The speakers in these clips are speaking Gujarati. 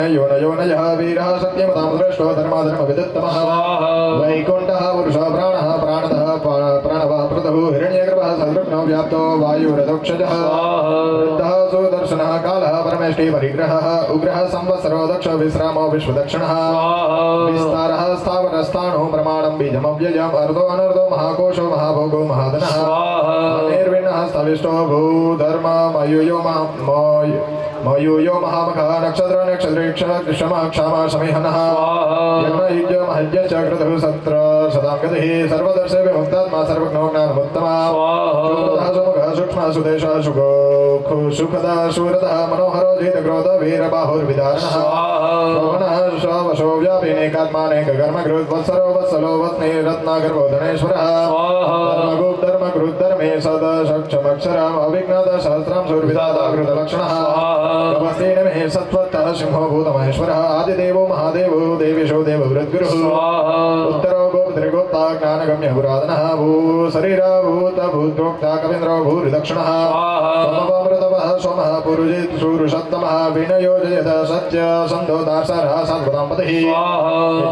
योनयः वीरः सत्यमतां दृष्टो धर्माधर्मविदुत्तमः वैकुण्ठः पुरुषः प्राणः प्राणदः प्रणवः पृथुः हिरण्यगर्भः सदृग्नो व्याप्तो वायुरधोक्षजः वृद्धः सुदर्शनः कालः परमेष्टि परिग्रहः उग्रः संवत्सरो दक्ष विश्रामो विश्वदक्षिणः विस्तारः स्थावरस्थाणो प्रमाणं बीजमव्ययम् अर्धो अनर्धो महाकोशो महाभोगो महाधनः निर्विण्णः स्थविष्टो भूधर्म मयूयो महामखः नक्षत्र नक्षत्रेक्ष क्षमा क्षमा समिहनः यज्ञ महज्ञ चक्रतुः सत्र सदांगतिः सर्वदर्शे विमुक्तात्मा सर्वज्ञो ज्ञानमुत्तमः सुमुखः सूक्ष्मः सुदेशः सुखदः शूरतः मनोहरो जितक्रोध वीरबाहुर्विदारणः श्रवणः श्रवशो व्यापिनेकात्मानेककर्मकृत् वत्सरो वत्सलो वत्ने रत्नागर्भोधनेश्वरः धर्मकृत् धर्मे सदशक्षमक्षरम् अविघ्नद सहस्रां सुरविदादाकृतलक्षणः नमस्ते सत्वतः सिंहो भूतमहेश्वरः आदिदेवो महादेवो देवेशो देववृद्गुरुः उत्तरो गोपतिर्गोप्ता ज्ञानगम्य पुरातनः भू शरीर भूत भूत्रोक्ता कवीन्द्रो भूरिदक्षिणः सोमवामृतवः सोमः पुरुजित् सूरुषत्तमः विनयोजयत सत्य सन्तो दार्शरः सात्वताम्पतिः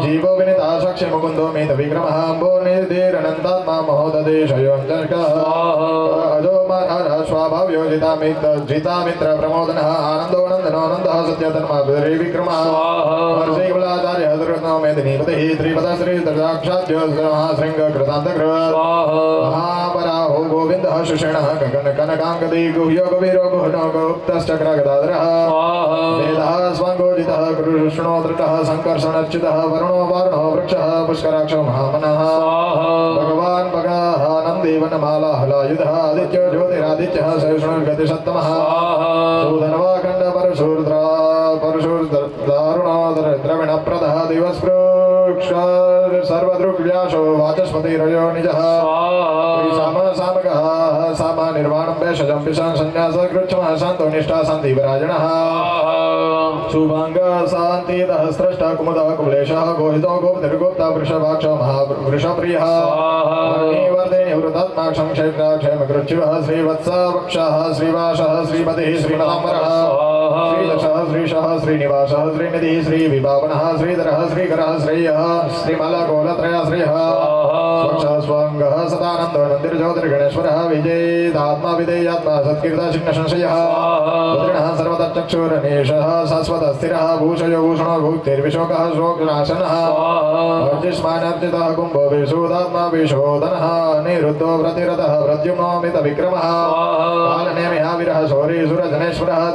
जीवो विनिता साक्षि मुकुन्दो मेतविक्रमः अम्बो निर्धीरनन्तात्मा महोददेशयोऽञ्जनकः अजो मारः स्वाभाव्यो जितामित्र प्रमोदनः आनन्दो नन्दनो नन्दः सत्यधर्मा विक्रमः वर्षैकुलाचार्य दुर्गनो मेदिनीपतिः श्रीपद श्री दक्षाद्य महाशृङ्ग कृतान्तकृ महापराहो गोविन्दः सुषेणः गगन कनकाङ्गदी गुह्यो कवीरो गुहनो गुप्तश्चक्रगदाधरः वेदः स्वाङ्गोजितः कृष्णोदृतः सङ्कर्षणच्युतः वरुणो वारुणो वृक्षः पुष्कराक्षो महामनः भगवान् भगः नन्दीवनमाला हलायुधः आदित्यो ज्योतिरादित्यः सहिष्णुर्गतिसत्तमः सूदनवाखण्ड परशुर्दारुणोदरद्रविणप्रदः दिवस्पृक्ष सर्वदृग्व्यासो वाचस्पतिरयो निजः सामकः सामा निर्वाणं भेषजं पिशां संन्यासकृच्छमः शान्तो निष्ठा शान्तिविराजणः शुभांग शान्तिदः स्रष्टा कुमुदः कुमलेशः गोहितो गोपतिर्गोप्ता वृषभाक्ष महावृषप्रियः वर्धेनि वृतात्माक्षं क्षेमकृच्छिवः श्रीवत्सवक्षः श्रीवासः श्रीपतिः श्रीमदाम्बरः श्रीदशः श्रीशः श्रीनिवासः श्रीनिधिः श्रीविभावनः श्रीधरः श्रीकरः श्रेयः श्रीमलगोलत्रयः श्रेयः स्वङ्गः सदानन्दो नन्दिर्ज्योतिर्गणेश्वरः विजयेदात्मा विधेयात्मा सत्कीर्ता चिन्नसंशयः पुत्रिणः सर्वतश्चक्षुरनेशः शाश्वतस्थिरः भूषयो भूषणो भुक्तिर्विशोकः शोकनाशनः अर्जिष्मानर्जितः कुम्भो विशोदात्मा विशोधनः निरुद्धो प्रतिरतः प्रद्युम्नोमितविक्रमः कालनेमिहाविरः शौरीसुरजनेश्वरः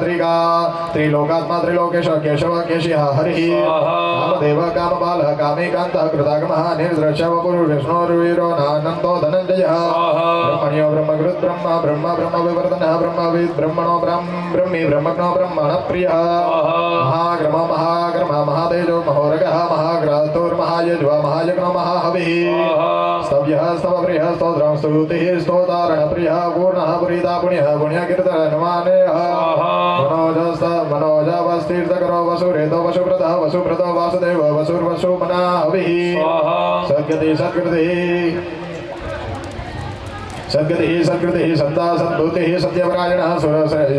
त्रिलोकात्मा त्रिलोकेश केशव केशिः हरिः कामदेव कामबालः कामेकान्तः कृतागमः निर्दृश्यवपुर्विष्णोर्वीरो नानन्दो धनञ्जयः ब्रह्मण्यो ब्रह्मकृत् ब्रह्म ब्रह्म ब्रह्मविवर्तनः ब्रह्मविद् ब्रह्मणो ब्रह्मी ब्रह्मज्ञो ब्रह्मणप्रियः महाग्रम महाग्रम महातेजो महोरगः महाग्रतुर्महायज्वा महायज्ञो महाहविः स्तव्यः स्तवप्रियः स्तोत्रं स्तुतिः स्तोतारणप्रियः पूर्णः पुरीता पुण्यः पुण्यकीर्तननुमानेयः मनोजवस्तीर्थकरो वसुरेतो वसुव्रतः वसुव्रतो वासुदेव वसुर्वसुमना हविः सद्गतिः सद्गतिः सन्ता सद्भूतिः सत्यपरायणः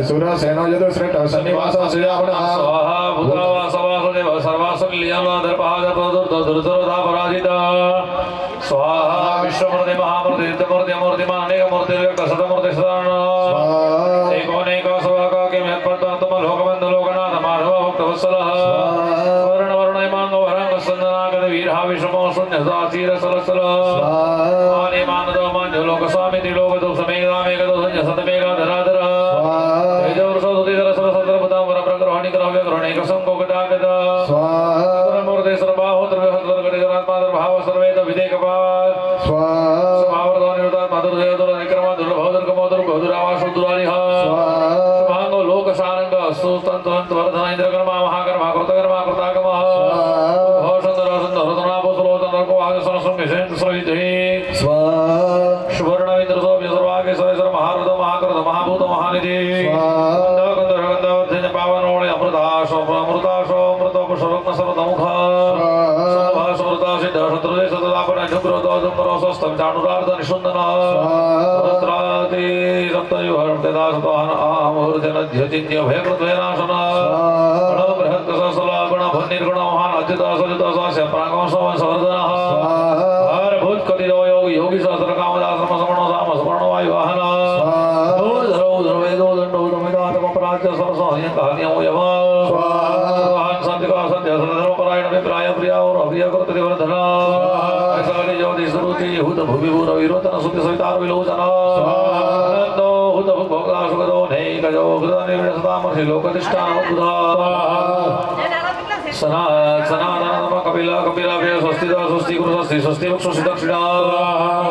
सुरसेनो यदुश्रेष्ठः सन्निवासः श्रीरावणः भूतावासवासुदेव सर्वासुकल्याणधर्पहादुर्धुर्धुर्धापराजितः स्वाहा विश्वमूर्ति महामूर्ति मूर्तिमानेकमूर्तिर्व्यक्तशतमूर्ति सदानः एकोनेक लोकबन्धु माधव भक्तवत्सलः स्वर्णवर्णयमानो वरङ्गसन्दनागत वीरः विषमो शून्यसाचीर सरसलः आनेमानदो मान्यो लोकस्वामी त्रिलोकदो समेगामेकदो सतमेगाधराधरः तेजोर्षो सुतिधर सरसत्रपुतां वरप्रग्रहणिकरव्यग्रहणैकसङ्कोकटागतः मूर्ति सर्वाहो द्रव्यहद्वर्गटिजनात्मादर्भाव सर्वेद विदेकपात् स्वावर्तो निरुतात् माधुर्देवदुर निक्रम दुर्भव दुर्गमो दुर्भवदुरावासो दुरारिः शुभांगो लोकसारंग सुतंत्रवर्धन इंद्रकर्मा महाकर्मा कृतकर्मा कृतागमः सुंदर सुंदर रत्नाभो सुलोचन रघु आगसन संगसेन सविधि सुवर्णविन्द्रसो सर्वागे सरेश्वर महारुद महाकृत महाभूत महानिधि गंधर्ववर्धन पावनोणे अमृताशो अमृताशो अमृतोपशरत्न सर्वमुख समृता सिद्ध शत्रुदे सतदापन झुग्रतो झुग्रो स्वस्तं चाणुरार्ध निषुन्दन सहस्राति सप्तयुहर्तेदासतोहन आमूर्तिनध्यचिन्त्य भयकृत्वेनाशन बृहत्कसला निर्गुण महान अच्युत सजित स्वास्य प्रागम सवन सहृदनः हर भूत कतिदो योगी योगी सहस्र कामदास समसमणो साम स्मरणो वायु वाहन धरो वेदो दंडो दमिदातम प्राच्य सरसो हयं कहनियो यम स्वाहा शांति का सत्य धर्म परायण विप्राय प्रिया और अभिय कृत वर्धन ऐसा ज्योति सुरुचि हुत भूमि भूर विरोचन सुति सवितार विलोचन आनंदो हुत भोगा सुगदो नैकजो हृदय निर्विणसतामर्षि लोकतिष्ठान बुधा सनातनम कपिला कपिलाभ्य स्वस्ति स्वस्ति गुरु स्वस्ति स्वस्ति वक्षु दक्षिणा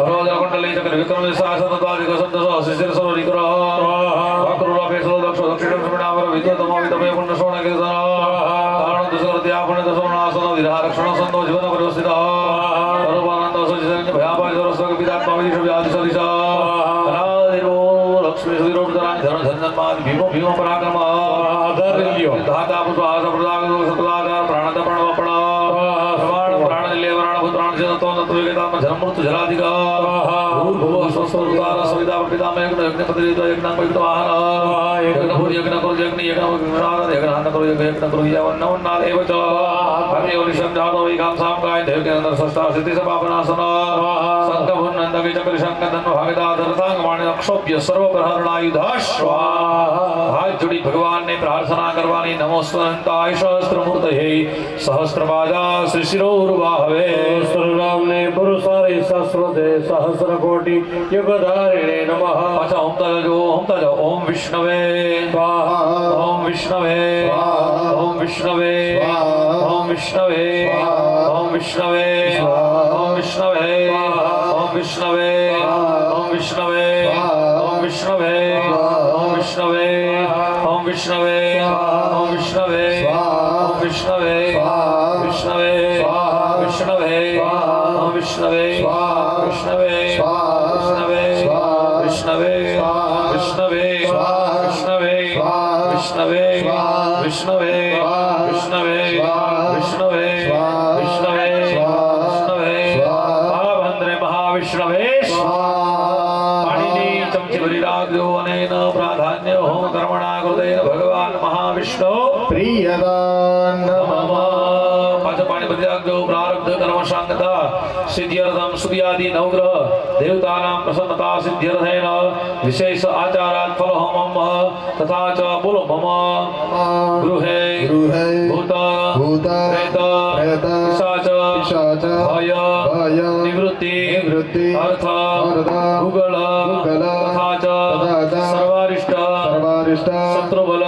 रोजकुंडली चक्र विक्रम शासन द्वारिक सद्द शिशिर सरोरिकर वक्रुलाभे सो दक्ष दक्षिण समिणावर विद्वतम वितमय पुण्य शोण कीर्तन कारण दुष्कृति आपने दशमनासन विधारक्षण संतो जीवन परिवस्थित सर्वानंद सचित भयापाय सरस्वग विदात्मा विदिश व्याधि सदिशा अनादिरो लक्ष्मी सुविरोधरानि धन धनजन्मादि भीमो भीम पराक्रम धाता पुष्पास प्रदाग सतलागार प्राणद प्रणवपण प्रमाण प्राण निलेवरण भूत्राण जनतो नत्वेगताम जन्म मृत्यु जलाधिका भूर्भुव स्वस्वरुदार सविता पितामह यज्ञ यज्ञपतिरित यज्ञांग वाहन यज्ञ भूरि यज्ञ करो यज्ञ यज्ञ विनाद यज्ञ हन करो यज्ञ करो यवन्नवन्नाद एव च हरि ओलिशं जातो विकाम साम गाय देव के अंदर सष्टा सिद्धि सपापनासन संकभुन नंदगे चक्र शंकदन भागदा दरतांग वाणी अक्षोभ्य सर्व प्रहरणायुध स्वाहा हाथ जोड़ी भगवान ने प्रार्थना करवानी नमोस्तंताय सहस्त्रमूर्तये सहस्रपादा श्री शिरोर्बाहवे राम ने पुरुषारे सहस्रते सहस्र कोटि युगधारिणे नमः अच्छा ओम तज ओम विष्णवे स्वाहा ओम विष्णवे ओम विष्णवे ओम विष्णवे ओम विष्णवे ओम विष्णवे ओम विष्णवे ओम विष्णवे ओम विष्णवे ओम विष्णवे ओम विष्णवे ओम विष्णवे ओम विष्णवे विष्णवे विष्णवे ओम विष्णवे विष्णवे विष्णवे विष्णवे विष्णवे विष्णवे विष्णवे विष्णवे विष्णवे विष्णवे विष्णवे विष्णवे महाभद्रे महाविष्णवे पाणिनि चमचि बलिराग्यो अनेन प्राधान्य होम कर्मणा कृतेन भगवान महाविष्णु प्रियदान नमः पांच पाणी बलिराग्यो प्रारब्ध कर्म शांगता सिद्ध्यर्थम सूर्यादि नवग्रह देवतानां प्रसन्नता सिद्ध्यर्थेन विशेष आचारात् फल होमम तथा च बोलो मम गृहे भूत प्रेत पिशाच भय निवृत्ति अर्थ गुगल तथा च सर्वारिष्ट शत्रुबल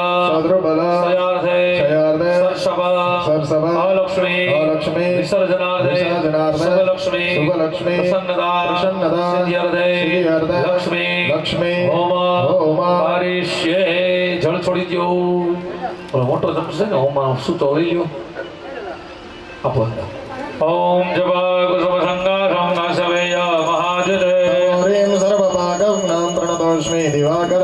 सयार्थे सरसभ लक्ष्मी विसर्जनार्थे शुभलक्ष्मी प्रसन्नदा सिद्ध्यर्थे लक्ष्मी होम पारिष्ये जल छोड़ी दो मोटो चमच है होम सूचो लई लो आपो ओम जपा कुसुम संगारं नाशवेय महाजते ह्रीं सर्वपाकं नाम प्रणतोऽस्मि दिवाकर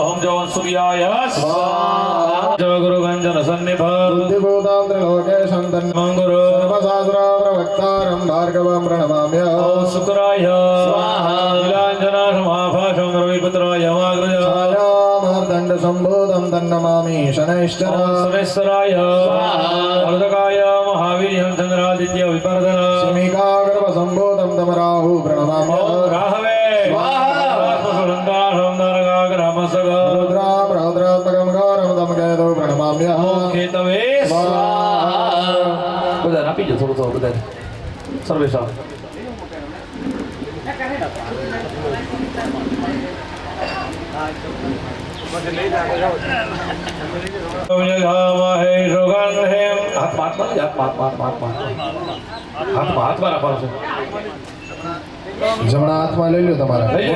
ओम जवन सूर्याय स्वाहा जय गुरु गंजन सन्निभ बुद्धिभूतां त्रिलोकेशं मंगुरु सर्वशास्त्रप्रवक्तारं भार्गवं प्रणमाम्यहम् ओम शुक्राय स्वाहा नीलांजना समाभाषं रविपुत्राय माग्रज छायामर्दण्डसम्भूतं तन्नमामि शनैश्चर ओम समेश्वराय स्वाहा वर्धकाय महावीर्यं चंद्रादित्य विपर्धन शिमिकागर्भसम्भूतं तमराहु प्रणमाम्यहम् ओम राहवे स्वाहा सुरंगारं नरगाग्रमसग रुद्रां रौद्रात्मकं घोरं तमकेतु प्रणमाम्यहम् केतवे स्वाहा બધા આપી જો થોડું થોડું બધા સર્વેશા હાથમાં રાખવાનું છે જમણા હાથમાં લઈ લો તમારા લઈ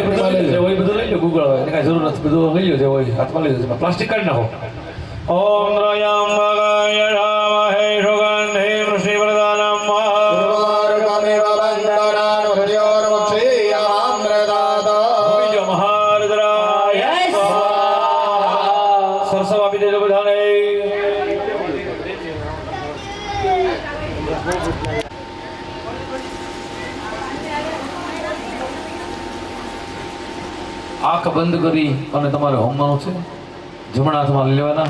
લો બધું લઈ લો ગૂગલ હોય કાંઈ જરૂર નથી બધું લઈ લો જે હોય હાથમાં લઈ લો પ્લાસ્ટિક કાઢી નાખો ઓમ ત્રયંબકાય રામહે સુગંધે ઋષિવર્ધનમ ઉર્વારુકમેવ બંધનાન હૃદયોર્મક્ષીયમામ્રદાત બીજો મહારુદ્રાય સરસવ આપી દેજો બધાને આંખ બંધ કરી અને તમારે હોમવાનું છે જમણા હાથમાં લઈ લેવાના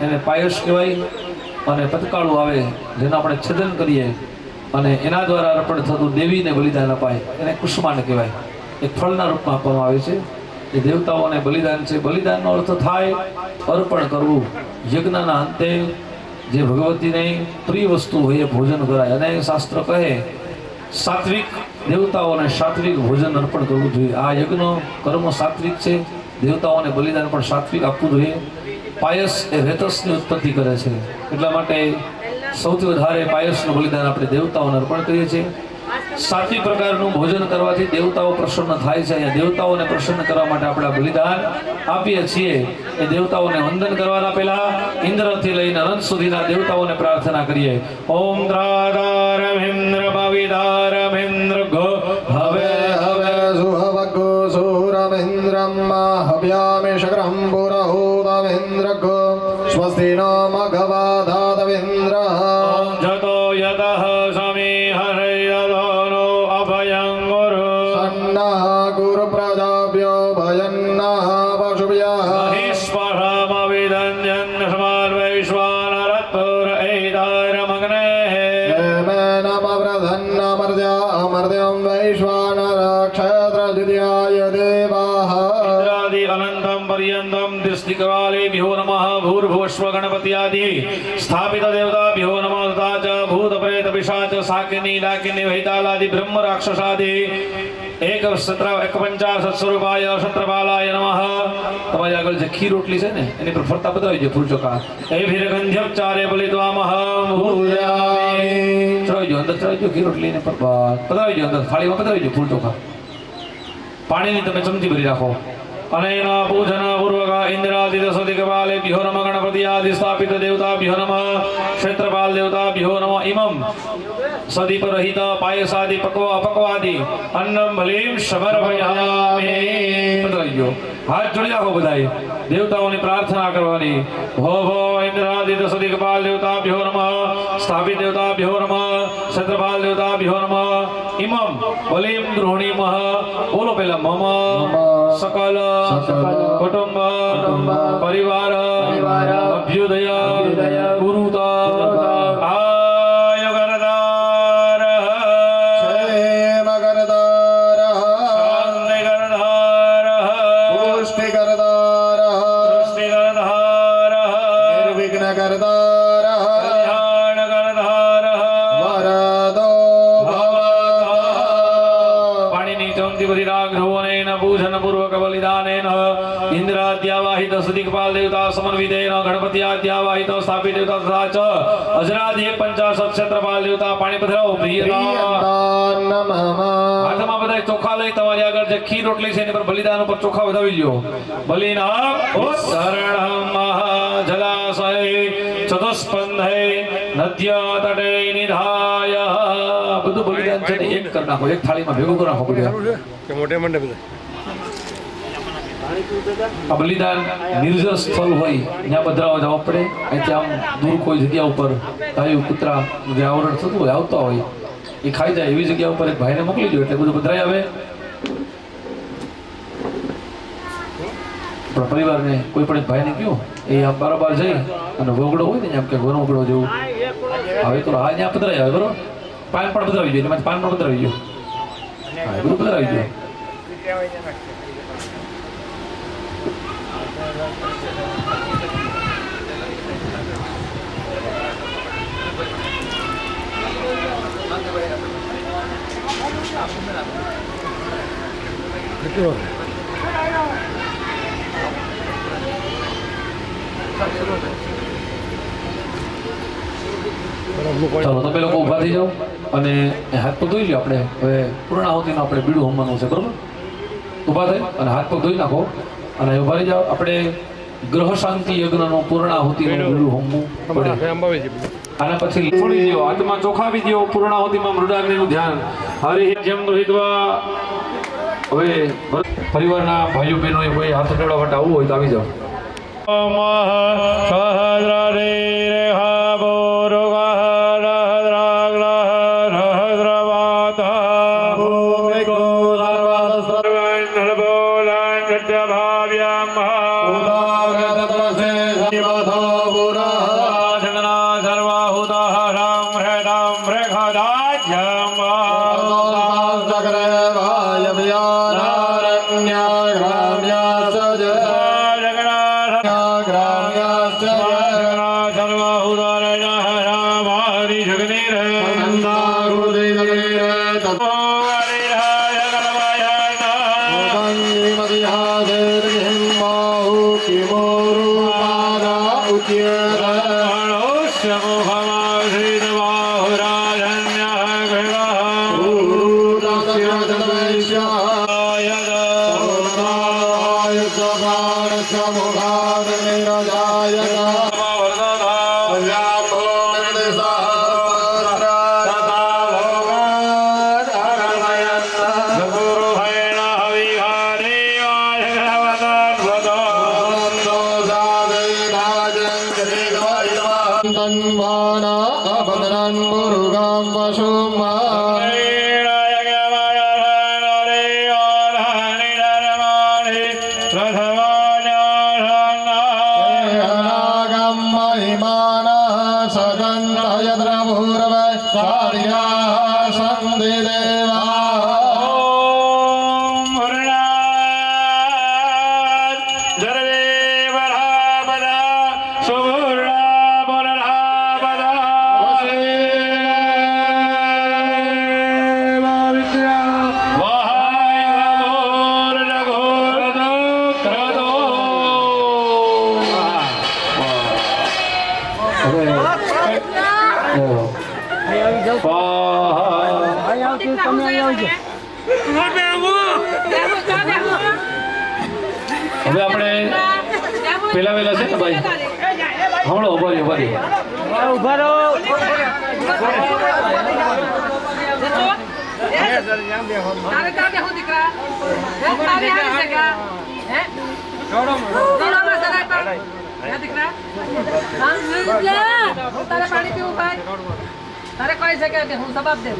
એને પાયસ કહેવાય, અને પતકાળું આવે જેનું આપણે છેદન કરીએ અને એના દ્વારા અર્પણ થતું દેવીને બલિદાન અપાય એને કુષ્માન કહેવાય. એક ફળના રૂપમાં આપવામાં આવે છે. એ દેવતાઓને બલિદાન છે. બલિદાનનો અર્થ થાય અર્પણ કરવું. યજ્ઞના અંતે જે ભગવતીની પ્રિય વસ્તુ હોય એ ભોજન કરાય, અને શાસ્ત્ર કહે સાત્વિક દેવતાઓને સાત્વિક ભોજન અર્પણ કરવું જોઈએ. આ યજ્ઞ કર્મ સાત્વિક છે. દેવતાઓને બલિદાન પણ સાત્વિક આપવું જોઈએ. પાયસ એ રેતસની ઉત્પત્તિ કરે છે, એટલા માટે સૌથી વધારે પાયસનું બલિદાન આપણે દેવતાઓને અર્પણ કરીએ છીએ. સાત્વિક પ્રકારનું ભોજન કરવાથી દેવતાઓ પ્રસન્ન થાય છે. અહીંયા દેવતાઓને પ્રસન્ન કરવા માટે આપણે બલિદાન આપીએ છીએ. એ દેવતાઓને વંદન કરવાના પહેલા ઇન્દ્રથી લઈને અનંત સુધીના દેવતાઓને પ્રાર્થના કરીએ. ઓમ દ્રાધારમિન્દ્ર ભવિધારમિન્દ્ર ગો હવે હવે સુહવગો સુરમિન્દ્રમ હવ્યામિ શક્રમ પુરહૂતમિન્દ્ર ગો સ્વસ્તિ નો મઘવાધાતમિન્દ્ર જતો યતઃ સમી હરયદોનો અભયં ગુરુ સન્નઃ ગુરુ પ્રજાભ્યો ભયન્નઃ પશુભ્યઃ મહિષ્પરમવિદન્યન સમાર્વૈશ્વાનરત્તુર એૈદારમગ્નેઃ અમર્ત્યમ વૈશ્વાનર ક્ષેત્રજુદ્યાય દેવાઃ ઇન્દ્રાદિ અનંતમ પર્યંતમ દિષ્ટિકાલેભ્યો નમઃ ભૂર્ભુવસ્વ ગણપત્યાદિ સ્થાપિત દેવતાભ્યો નમઃ તથા ચ ભૂત પ્રેત પિશાચ શાકિની ડાકિની વૈતાલાદિ બ્રહ્મ રાક્ષસાદિ એક 51 સ્વરૂપાય ક્ષત્રપાલાય નમઃ. તમારી આગળ જે ખીર રોટલી છે ને એની પર ફરતા બતાવી દો ફૂલ ચોખા. એ ભીરગંધ્યપચારે બલિત્વામહં ભૂયામિ. ચડાવી દો અંદર, ચડાવી દો ખીર રોટલી ને પર પતાવી દો અંદર, થાળીમાં પતાવી દો ફૂલ ચોખા. પાણીની તમે ચમચી ભરી રાખો. અનેના પૂજન પૂર્વક ઇન્દ્રાદિ દશદિક્પાલેભ્યો નમઃ ગણપત્યાદિ સ્થાપિત દેવતાભ્યો નમઃ ક્ષેત્રપાલ દેવતાભ્યો નમઃ. ઇમં સદીપરહિત પાયસાદિ અપક્વાદિ અન્નમ બલિમ સમર્પયામિ. પધરાઈ ગયો. હાથ જોડી રાખો બધાય. દેવતાઓની પ્રાર્થના કરવાની. ભો ભો ઇન્દ્રાદિ દશદિક્પાલ દેવતાભ્યો નમઃ સ્થાપિત દેવતાભ્યો નમઃ ક્ષેત્રપાલ દેવતાભ્યો નમઃ. ઇમં બલિમ ગૃહણીમઃ. બોલો પેલા મમ સકલ કુટુંબ પરિવાર અભ્યુદય ગુરુત આય ગરદાર ક્ષેમ ગરદાર શાંતિ ગરદાર પુષ્ટિ ગરદાર સૃષ્ટિ ગરદાર નિર્વિઘ્ન ગરદાર કલ્યાણ ગરદાર વરદો પાણીની ચમચી ભરી રાખ ધ્રુવનેન પૂજન પૂર્વક બલિદાનેન ઇન્દ્રાદ્યાવાહિત સદિક્પાલ દેવતા સમન્વિતેન ગણપત્યાદ્યાવાહિત સ્થાપિત દેવતા તથા ચ અજરાધિ 51 ક્ષેત્રપાલ દેવતા પાણી પધરાવો. પ્રિયદાન હાથમાં બધા ચોખા લઈ તમારી આગળ જે ખીર રોટલી છે એની પર બલિદાન ઉપર ચોખા વધાવી લ્યો. બલિનામ શરણમ જલાશય ચતુસ્પંધે નદ્ય તટે નિધાય. બધું બલિદાન છે ને એક કરી નાખો, એક થાળીમાં ભેગું કરી નાખો બધું. આ બલિદાન નિર્જર સ્થળ હોય ત્યાં પધરાવા જવા પડે. અહીંથી આમ દૂર કોઈ જગ્યા ઉપર ગાયું કૂતરા જે આવરણ થતું હોય આવતા હોય એ ખાઈ જાય એવી જગ્યા ઉપર એક ભાઈને મોકલી દો એટલે બધું પધરાઈ આવે. આપણા પરિવારને કોઈ પણ એક ભાઈને કહ્યું એ આમ બારોબાર જઈ અને વગડો હોય ને આમ કે વગડો જેવું હવે તો હા ત્યાં પધરાઈ આવે બરોબર. પાન પણ પધરાવી જોઈએ, એમાંથી પાન પણ પધરાવી ગયો. હા એ બધું પધરાવી ગયો. ચાલો તમે લોકો ઊભા થઈ જાઓ અને હાથ પગ ધોઈ લો. આપણે હવે પૂર્ણાહુતિનું આપણે બીડું હોમવાનું છે બરોબર. ઊભા થઈ અને હાથ પગ ધોઈ નાખો અને ઊભા રહી જાઓ. આપણે ગ્રહ શાંતિ યજ્ઞનું પૂર્ણાહુતિનું બીડું હોમવું પડે. આના પછી છોડી દો, હાથમાં ચોખા આપી દો. પૂર્ણાહુતિમાં મૃડાગ્નિનું ધ્યાન હરિ જેમ દોહિતવા. હવે પરિવારના ભાઈઓ બહેનો કોઈ હાથ જોડવા માટે આવવું હોય તો આવી જાઓ. ઉદાર તપસે શિવથો પુર હવે આપણે પેલા વેલા છે ને ભાઈ હમણાં ઉભા રહો તારે તારે હું દીકરા તારે હારી સગા હે દોડોમાં સદાય પર હે દીકરા હા તારે પાણી પીવું ભાઈ તારે કોઈ જગ્યા દે હું જવાબ દઉં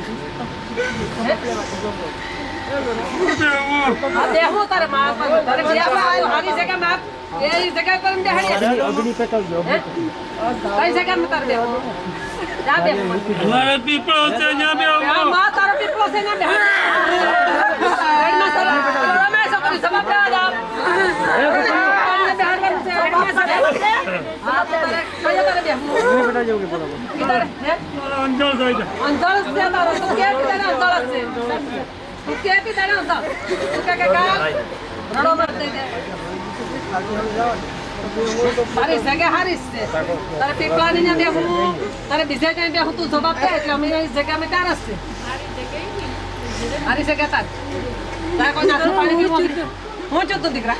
હા દે હું તારે માં તારે બિયામાં આવ્યો હારી જગ્યા માં એ જગ્યા પર દે હારી અગ્નિ પેટવજો કઈ જગ્યા માં તારે દેવો જા દે મારો પીપળો છે જા બે માં તારો પીપળો છે ને બે એડમાં સર રમે સકરી જવાબ દે આ તારી જગ્યા હારી છે તારે પીપળાની ને બેહું તારે બીજે ક્યાંય બેહું તું જવાબ દે એટલે અમે જગ્યા અમે તાર છે હારી જગ્યા તાર તારે કોઈ નાખું પાણી પીવું હું છું તું દીકરા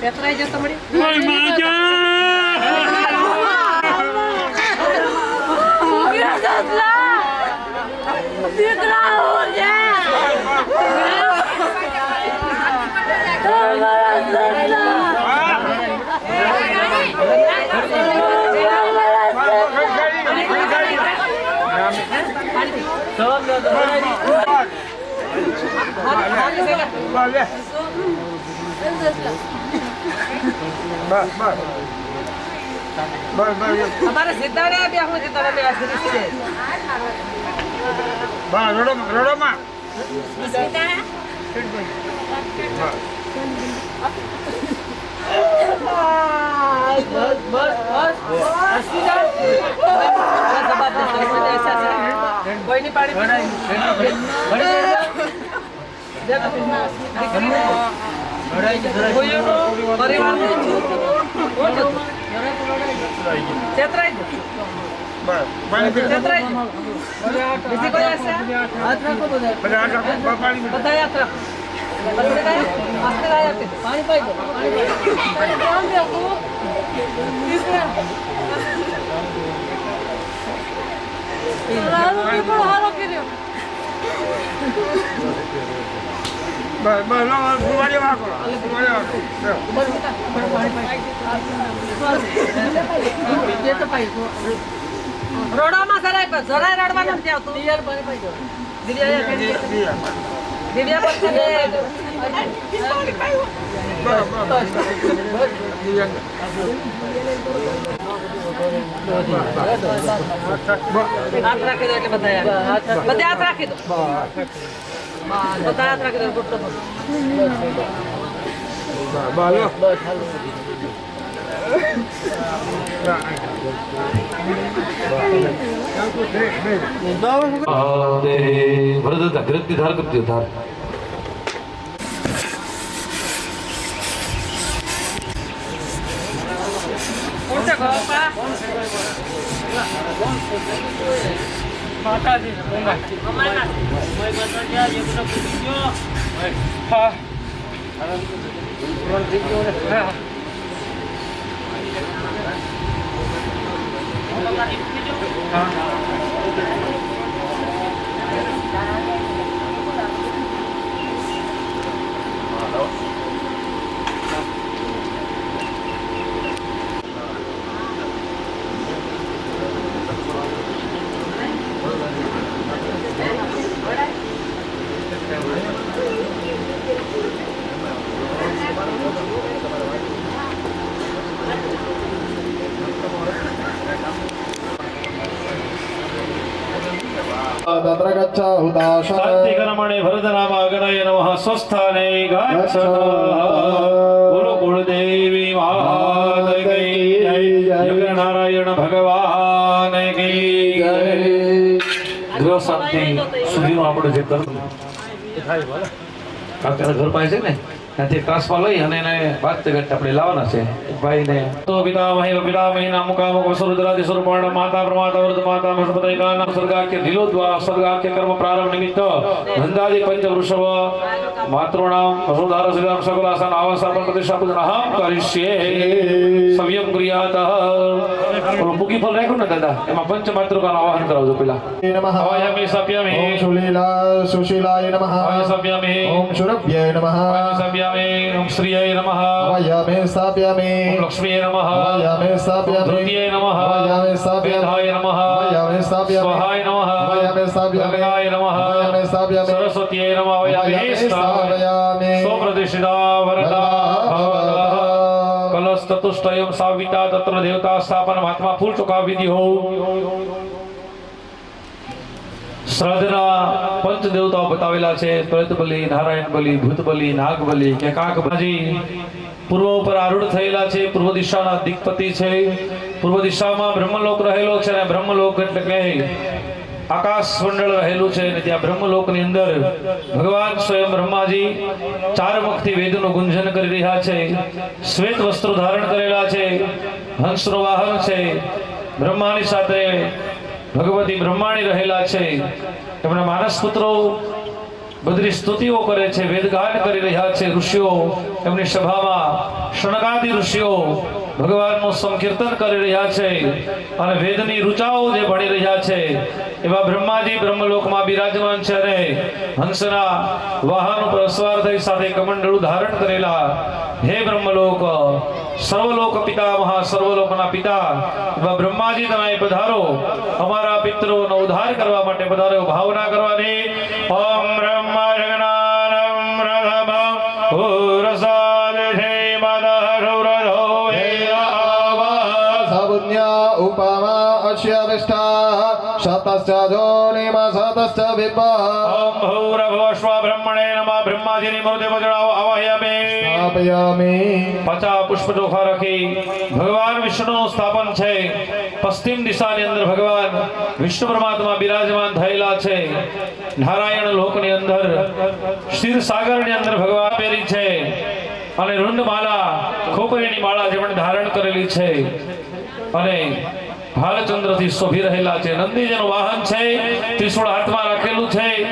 પેતરાઈ જતો મળી हमारे सिद्धारे भी हम जितना में आश्रित है बा रोडो मा स्मिता बस बस बस अस्मिता जवाब दे ऐसा कोई नहीं पानी परिवार બીજી કોઈ આશા હાથ રાખો બધા યાદ રાખો પાણી પાઈ દો હારો કર્યો રોડોમાં જરાય રડવાનું નથી આવતું દિવ્યા પર હાથ રાખી દો એટલે બધા બધા હાથ રાખી દો બધા હાથ રાખી દો ગુટ્ટો ભરત જાગૃતિ ધાર કરતી ધાર કોણ છે ગોપા માતાજી મમ્મા કોઈ બતોડિયા જેકનો પૂછ્યો હા કોણ થઈ ગયો ને હા तत्र गच्छ हुताशः शांतिकर्मणे भरतनामागणय नमः स्वस्थाने गच्छ बोलो कुलदेवी मात की जय युग नारायण भगवान की जय ગૃહ શાંતિ સુધીનું આપણે જે કરવું કાકા ઘર પાસે છે ને ત્યાંથી ટ્રાન્સફર લઈ અને એને વાત જગત આપણે લાવવાના છે ભાઈને તો પિતામહી નામુકામુક વસુરુદ્રાદિ સ્વરૂપર્ણ માતા પ્રમાતા વૃદ્ધ માતા મહસ્પતિકાના સ્વર્ગાખ્ય દિલોદ્વા સ્વર્ગાખ્ય કર્મ પ્રારંભ નિમિત્ત ધંધાદિ પંચ વૃષભ માતૃણામ વસુધાર શ્રીરામ સકલાસન આવાસાપન પ્રતિષ્ઠાપૂજન અહમ કરીષ્યે સવ્યમ ક્રિયાત મુખી ફળ રાખ્યું ને દાદા એમાં પંચ માતૃકાનું આવાહન કરાવજો પેલા नमः હવાયામિ સપ્યામિ ओम शुलीला सुशीलाय नमः સપ્યામિ ओम शुरभ्याय नमः સપ્યામિ ઓમ શ્રીયાય નમઃ वयमे स्थापयामि ઓમ લક્ષ્મીય નમઃ वयमे स्थापयामि ધૃતિય નમઃ वयमे स्थापयामि વેદાય નમઃ वयमे स्थापयामि સ્વહાય નમઃ वयमे स्थापयामि ગંગાય નમઃ वयमे स्थापयामि સરસ્વતીય નમઃ वयमे स्थापयामि स्वप्रतिष्ठिता वरदा कलश चतुष्टयम साविता तत्र देवता स्थापन महात्मा फूल चुका विधि हो શ્રાદ્ધના પંચ દેવતાઓ બતાવેલા છે પ્રેત બલિ નારાયણ બલિ ભૂત બલિ નાગ બલિ કે કાક બલિ પૂર્વ ઉપર આરૂઢ થયેલા છે પૂર્વ દિશાના દિક્પતિ છે પૂર્વ દિશામાં બ્રહ્મલોક રહેલો છે અને બ્રહ્મલોક એટલે કે આકાશ મંડળ રહેલું છે અને ત્યાં બ્રહ્મલોકની અંદર ભગવાન સ્વયં બ્રહ્માજી ચાર મુખથી વેદનું ગુંજન કરી રહ્યા છે શ્વેત વસ્ત્રો ધારણ કરેલા છે હંસનું વાહન છે બ્રહ્માની સાથે ભગવતી બ્રહ્માણી રહેલા છે એમના માનસ પુત્રો બધી સ્તુતિઓ કરે છે વેદગાન કરી રહ્યા છે ઋષિઓ એમની સભામાં શણગાદી ઋષિઓ ભગવાનનું સંકીર્તન કરી રહ્યા છે અને વેદની ઋચાઓ જે ભણી રહ્યા છે એવા બ્રહ્માજી બ્રહ્મલોકમાં બિરાજમાન છે અને હંસના વાહન ઉપર અસવાર થઈ સાથે કમંડળું ધારણ કરેલા હે બ્રહ્મલોક સર્વલોક પિતામહ સર્વલોકના પિતા એવા બ્રહ્માજી તમે પધારો અમારા પિતરોનો ઉદ્ધાર કરવા માટે પધારો ભાવના કરવાની ઓમ બ્રહ્મ જગનાનમ રથમ ઉરસાદ હે મદહરુરધો હે सबुद्न्या उपमा अस्य विष्ठा शतश्च जोनिमा शतश्च विपः ઓમ ભૂરભુવસ્વ બ્રહ્મણે નમઃ બ્રહ્માજીની મૂર્તિ પજડાવો આવાહયામે स्थापयामि 50 પુષ્પ ચોખા રાખી ભગવાન વિષ્ણુનું સ્થાપન છે પશ્ચિમ દિશાની અંદર ભગવાન વિષ્ણુ પરમાત્મા બિરાજમાન થયેલા છે નારાયણ લોકની અંદર ક્ષીર સાગરની અંદર ભગવાન પહેરી છે અને રુંડ માલા ખોપરીની માળા જે પણ ધારણ કરેલી છે અને ભાલચંદ્રથી શોભી રહેલા છે નંદીજીનું વાહન છે ત્રિશૂળ હાથમાં રાખેલું છે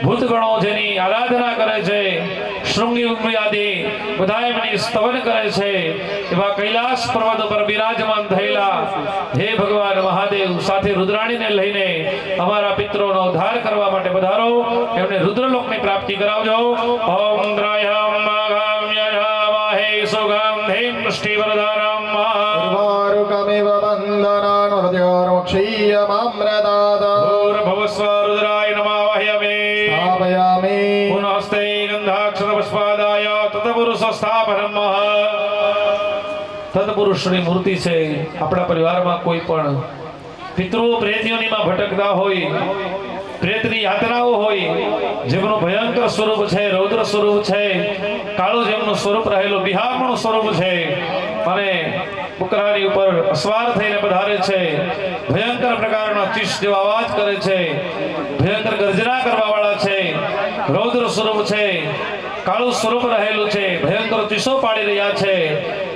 ભૂતગણો જેની આરાધના કરે છે શૃંગી ઉર્મિ આદિ બધા એમની સ્તવન કરે છે એવા કૈલાસ પર્વત પર બિરાજમાન થયેલા હે ભગવાન મહાદેવ સાથે રુદ્રાણીને લઈને અમારા પિતરોનો ઉદ્ધાર કરવા માટે પધારો એમને રુદ્રલોકની પ્રાપ્તિ કરાવજો ઓમ દ્રાયમ માગામ્યજામહે સુગંધિમ પુષ્ટિવર્ધનમ उर्वारुकमिव बन्धनान् हृदयोर्मुक्षीयममृतात् भूर्भुवस्व रुद्राय नमावह्यमे स्थापयामि पुनस्ते गन्धाक्षरपुष्पादाय तत्पुरुष स्थापनम् तत्पुरुष પુરુષની મૂર્તિ છે. આપણા પરિવારમાં કોઈ પણ પિતૃ પ્રેતયોનીમાં ભટકતા હોય, પ્રેતની યાતનાઓ હોય, જેમનું ભયંકર સ્વરૂપ છે, રૌદ્ર સ્વરૂપ છે, કાળું જેમનું સ્વરૂપ રહેલું બિહામણું સ્વરૂપ છે અને બકરાની ઉપર અસવાર થઈને પધારે છે, ભયંકર પ્રકારનો ચીસ જેવો અવાજ કરે છે, ભયંકર ગર્જના કરવા વાળા છે, રૌદ્ર સ્વરૂપ છે, કાળું સ્વરૂપ રહેલું છે, ભયંકર ચીસો પાડી રહ્યા છે,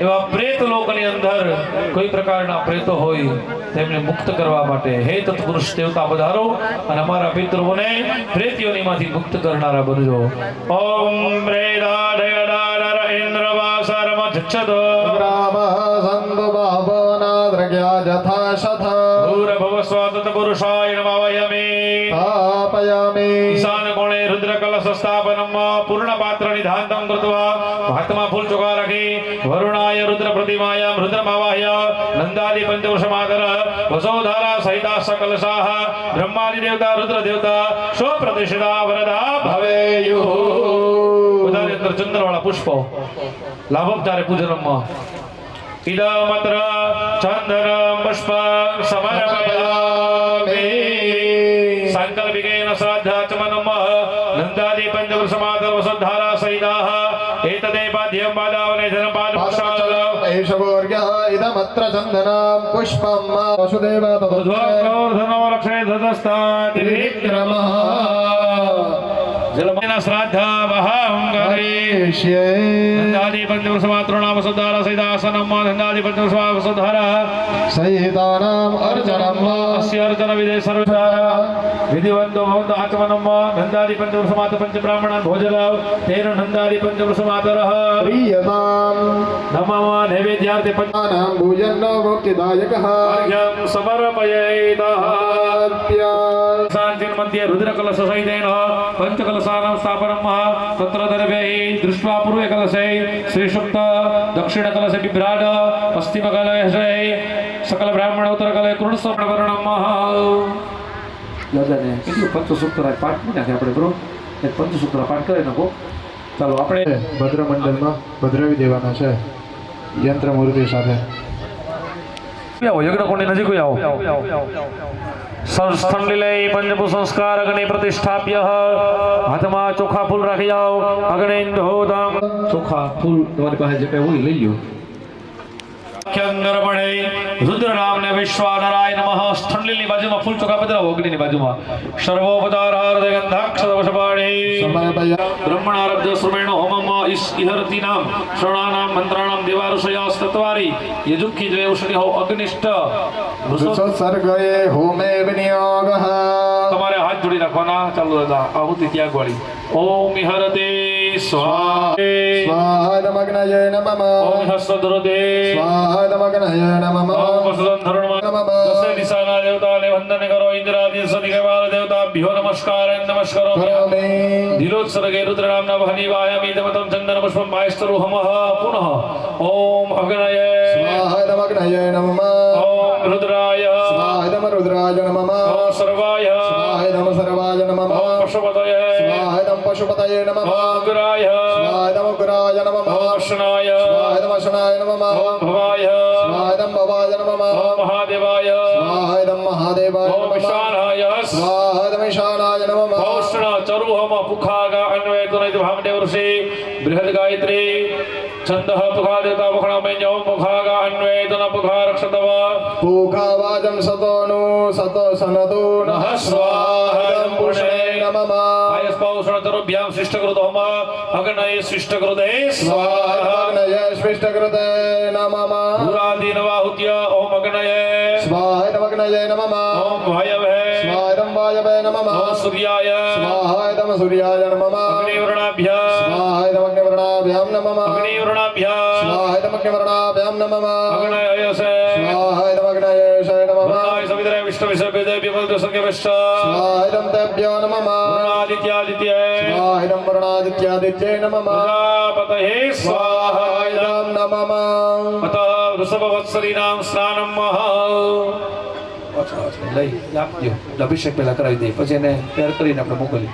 એવા પ્રેત લોકની અંદર કોઈ પ્રકારના પ્રેતો હોય તેમને મુક્ત કરવા માટે હે તત્પુરુષ દેવતા પધારો અને અમારા પિતૃઓને પ્રેતીઓનીમાંથી મુક્ત કરનારા બનજો. ઓમ પ્રેદાઢયડાનર ઇન્દ્રવાસરમ જચ્છતો રામઃ સંતુ ભાવનાદ્રગ્યા જથા શથ ભૂરભવ સ્વાતત પુરુષાય નમઃ વયમે સ્થાપયામિ ઈશાન કોણે રુદ્ર કલશ સ્થાપનમ પૂર્ણ પાત્ર નિધાંતમ કૃત્વા હાથમાં ફૂલ ચોખા રાખી વરુણાય રુદ્ર પ્રતિમાયામ રુદ્રમાવાહ્ય નંદાદિ પંચવર્ષ માતર વસોધારા સહિતા સકલશાહ બ્રહ્માદિ દેવતા રુદ્ર દેવતા સ્વપ્રતિષ્ઠિતા વરદા ભવેયુઃ. બધાની અંદર ચંદ્રવાળા પુષ્પો લાભોપચારે પૂજનમાં ઇદમત્ર ચંદનમ પુષ્પં સમર્પયામિ સાંકલ્પિકેન શ્રાદ્ધાચમનમ નંદાદિ પંચવર્ષ માતર વસોધારા સહિતાઃ एतदे पाद्यं पादावने धनपाद पुष्पाल एषगोर्यः इदमत्र चन्दनं पुष्पं वसुदेव धनो रक्षे धतस्तात् त्रिविक्रमः जलमेन श्राद्धा वहं करिष्ये नन्दादि पञ्चवर्षमातॄणां वसुधारा सहितासनं नन्दादि पञ्चवर्षवसुधारा सहितानाम् अर्चनम् अस्य अर्चन विधे सर्वसारा विधिवन्तो भवन्तः आचमनं नन्दादि पञ्चवर्षमात पञ्चब्राह्मणान् भोजन तेन नन्दादि पञ्चवर्षमातरः प्रीयताम् नमः नैवेद्यार्थे पञ्चानां भोजनो भोक्तिदायकः अर्घ्यं समर्पयेतः शान्तिं मध्ये रुद्रकलश सहितेन पंचकलशानां स्थापनं तत्र दर्भैः दृष्ट्वा पूर्वे कलशे श्रीसुक्त दक्षिणकलशे बिभ्राट पश्चिमकलशे सकल ब्राह्मण उत्तरकलशे कृष्णवर्णं દાદાને કેટલું પંચસૂત્ર પાઠ કરી નાખે આપણે બરો એ પંચસૂત્ર પાઠ કરી નાખો. ચાલો આપણે ભદ્ર મંડળમાં ભદ્રવી દેવાના છે યંત્ર મૂર્તિ સાથે. આવો યજ્ઞકુંડની નજીક આવો. સંસ્થંડિલે પંચભૂ સંસ્કાર અગ્નિ પ્રતિષ્ઠાપ્ય હાથમાં ચોખા ફૂલ રાખી જાઓ. અગ્નિ હોતામ ચોખા ફૂલ તમારી પાસે જે કઈ હોય લઈ લ્યો. અંગરમણે રુદ્ર નામને વિશ્વાનરાય નમઃ. સ્થંડિલની બાજુમાં ફૂલ ચોખા પધરાવો. અગ્નિની બાજુમાં સર્વોપચારાર્થ ગંધાક્ષરવશપાણી બ્રહ્મણારબ્ધ શ્રમેણો હોમમ ઇહરતીનામ શ્રવણાનામ મંત્રાણામ દેવારુષયાસ્તત્વારી યજુખી દ્વે ઉષધિ અગ્નિષ્ઠ સર્ગયે હોમે વિનિયોગઃ. તમારે હાથ જોડી રાખવાના. ચાલો દાદા આહુતિ ત્યાગ વાળી. ઓમ ઇહરતે સ્વાહા સ્વાહાદમગ્નય નમઃ ઓમ હસ્તધૃતે સ્વાહાદમગ્નય નમઃ ઓમ વસુધન દસે દિશાના દેવતાને વંદન કરો. ઇન્દ્રાદિ સદિગવાલ દેવતાભ્યો નમસ્કાર નમસ્કારો કરોમિ. દિલોત્સર્ગે રુદ્ર નામના વહની વાયામી દમતમ ચંદન પુષ્પમ માયસ્તરુ હમઃ. પુનઃ ઓમ અગ્નયે સ્વાહાદમગ્નય નમઃ ઓમ રુદ્રાય સ્વાહાદમ રુદ્રાય નમઃ ઓમ સર્વાય સ્વાહાદમ સર્વાય નમઃ ઓમ પશુપતયે સ્વાહાદમ પશુપતये નમઃ ઓમ ઉગ્રાય સ્વાહાદમ ઉગ્રાય નમઃ ઓમ શનાય સ્વાહાદમ શનાય નમઃ ઓમ ભવાય સ્વાહાદમ ભવાય નમઃ ઓમ મહાદેવાય સ્વાહાદમ મહાદેવાય ઓમ નમઃ ઈશાનાય સ્વાહાદમ ઈશાનાય નમઃ ભૌષ્ણ ચરુહમ પુખાગા અન્વયતુનિત ભામદેવ ઋષિ બૃહદ ગાયત્રી છંદઃ પુખા દેવતા પુખણામેન્યો પુખાગા અન્વયતુન પુખા રક્ષતવ પૂખાવાજમ સતોનુ સતો સનતો નઃ સ્વાહાદમ પુષ્ણે નમઃ આયસ્પૌષણ ચરુભ્યામ શિષ્ટકૃત હોમ અગ્નયે શિષ્ટકૃતે સ્વાહા સ્વાહાદમગ્નય સ્પષ્ટકૃતે નમઃ પુરાદીનવાહુત્ય ઓમ અગ્નયે સ્વાહાદમગ્નય નમઃ ઓમ વાયવે સ્વાહાદમ વાયવે નમઃ ઓમ સૂર્યાય સ્વાહાદમ સૂર્યાય નમઃ અગ્નિવર્ણાભ્ય સ્વાહાદમ અગ્નિવર્ણાભ્યામ નમઃ અગ્નિવર્ણાભ્ય સ્વાહાદમ અગ્નિવર્ણાભ્યામ નમઃ અગ્નયસે સ્વાહાદમ અગ્નયેશે નમઃ વર્ણાય સવિતરે વિષ્ણુ વિસર્ગેદે વિમલતો સંગેવશ્ચ સ્વાહાદમ તેભ્યો નમઃ વર્ણાદિત્યાદિત્ય સ્વાહાદમ વર્ણાદિત્યાદિત્યે નમઃ પ્રજાપતયે સ્વાહા સ્વાહાદમ નમઃ અત વૃષભવત્સરીનામ સ્નાનમ લઈ આપજો. અભિષેક પહેલા કરાવી દઈએ પછી એને તૈયાર કરીને આપણે મોકલીએ.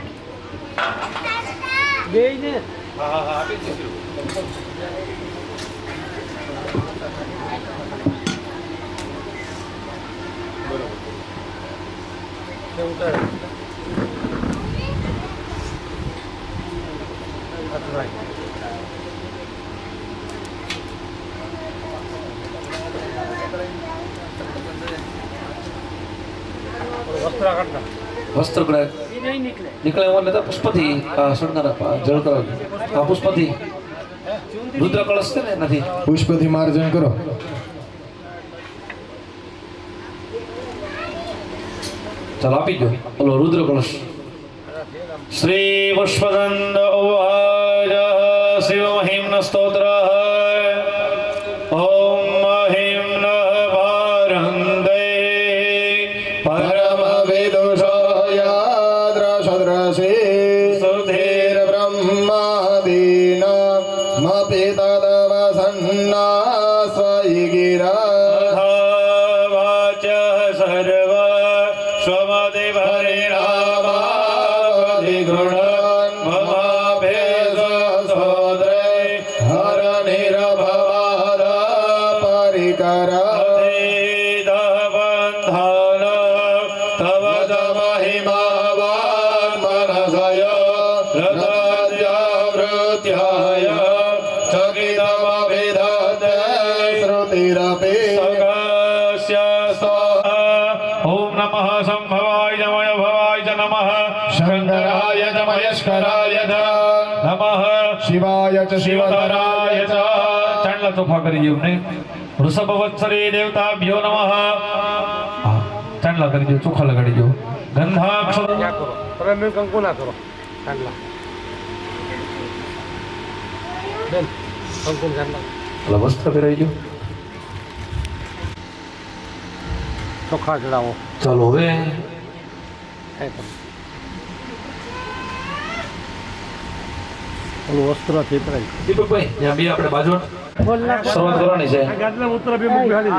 વસ્ત્ર કરાય નીકળે એમાં લેતા પુષ્પથી શણગાર જળ કરો આ પુષ્પથી રુદ્ર કળશ છે ને નથી પુષ્પથી માર્જન કરો. ચાલો આપી દો બોલો રુદ્ર કળશ શ્રી પુષ્પદંડ ઉવાચ શિવ મહિમ્ન સ્તોત્ર ઓમ મહિમ્ન ભારંદે પરમ વિદુષો યાદ્ર સદ્રસી સુધીર બ્રહ્માદીન મપી તદવસન્ના સ્વયી ગિરા વાચ સર્વ સ્વમદે પરિણામાદિગૃણાન મમાભેદ સોદ્રે હર નિરભવાદ પરિકર મહિમાવાન મનસય રતજવૃત્યાય ચકિતમભિદતે શ્રુતિરપી ઓમ નમઃ સંભવાય જમય ભવાય ચ નમઃ શંકરાય ચ મહેશ્વરાય ચ નમઃ શિવાય ચ શિવધરાય ચ ચાંદલા ચોખા કરી દો ને વૃષભ વત્સરે દેવતાભ્યો નમઃ ચાંદલા કરી દો ચોખા લગાડી દો ગંધાક્ષર તમે મેં કંકુ ના કરો ચાંદલા બેન કંકુ ચાંદલા વસ્ત્ર પહેરાઈ દો ચોખા ચડાવો ચાલો હવે ઓલું વસ્ત્ર છેતરાય દીપકભાઈ ત્યાં બી આપણે બાજુ શરૂઆત કરવાની છે ગાદલા ઉતરા બે મૂકી હાલી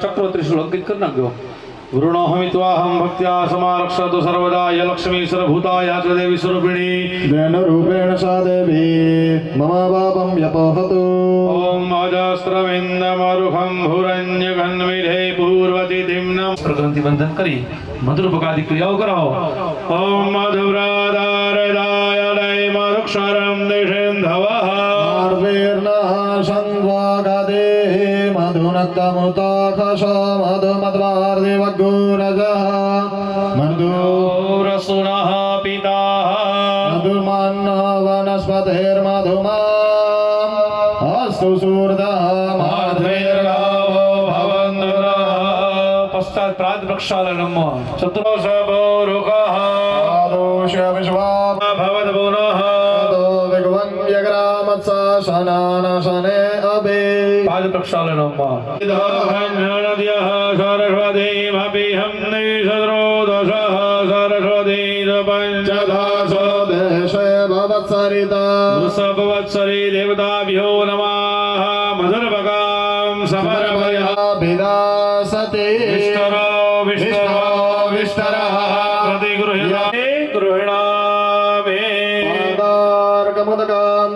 ચક્ર ત્રિશુલ અંકિત કરી નાખજો. વૃણોહમિત્વાહમ ભક્ત્યા સમારક્ષતુ સર્વદા ય લક્ષ્મી સર્વભૂતાય ચ દેવી સ્વરૂપિણી ધ્યાનરૂપેણ સા દેવી મમ પાપમ વ્યપોહતુ. ઓમ અજસ્રવિંદમરુખમ ભુરન્યગન્વિધે પૂર્વતિ દિમ્નમ પ્રગ્રંથિ બંધન કરી મધુરપકાદિ ક્રિયાઓ કરાવો. ઓમ મધુવ્રદારદાય દૈમરુક્ષરમ દિશેન્ધવઃ માર્વેર્નઃ સંદ્વાગદે મધુનક્તમૃતખશ મધુમદ્વાર્દેવગુરજઃ રસુનઃ પિતા મધુર્મન્ન વનસ્પતિર્મધુમામ અસ્તુ સુરદઃ માધ્વૈર્ગાવો ભવન્તુરઃ. પશ્ચાત પ્રાત પ્રક્ષાલનમ ચતુર્ષભોરુકઃ આદોષ્ય વિશ્વા ભવદ પુનઃ શનાનશને અભે પાદ પ્રક્ષાલનમ સરસ્વતીમપિહમ નિષદ્રોદશઃ સરસ્વતી પંચદાસો દેશે ભવત્સરિતા વૃષભવત્સરી દેવતાભ્યો નમઃ મધુરભગામ સમર્પયા વિદાસતે વિષ્ટરો વિષ્ટરો વિષ્ટરઃ પ્રતિગૃહ્યામિ ગૃહણામિ પાદાર્કમુદકામ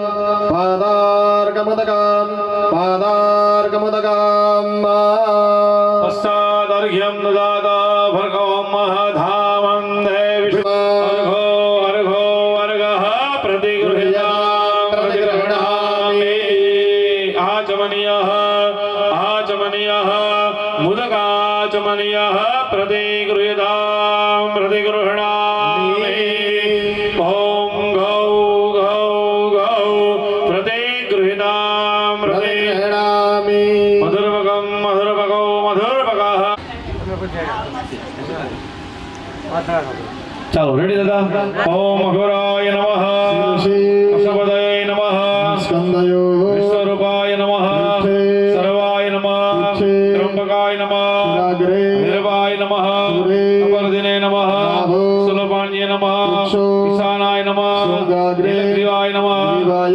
પાદાર્કમુદકામ પાદાર્કમુદકામ પશ્ચાદર્ઘ્યમ દદાતા ભર્ગવમ ધામં દેવી અર્ઘો અર્ઘો અર્ઘઃ પ્રતિગૃહ્યામિ પ્રતિગૃહણામિ આચમનીયઃ આચમનીયઃ મુદકાચમનીયઃ પ્રતિગૃહ્યતામ પ્રતિગૃહણામિ ઓમ ગૌ ગૌ ગૌ પ્રતિગૃહ્યતામ પ્રતિગૃહણામિ મધુરભગમ મધુરભગો મધુરભગઃ. ચાલો રેડી દાદા. ઓમ અઘોરાય નમઃ અશપદય નમઃ સ્કંદયો વિશ્વરૂપાય નમઃ સર્વાય નમઃ ત્રંબકાય નમઃ અગ્રે નિર્વાય નમઃ અપરદિને નમઃ સુલભાણ્ય નમઃ ઈશાનાય નમઃ નીલગ્રીવાય નમઃ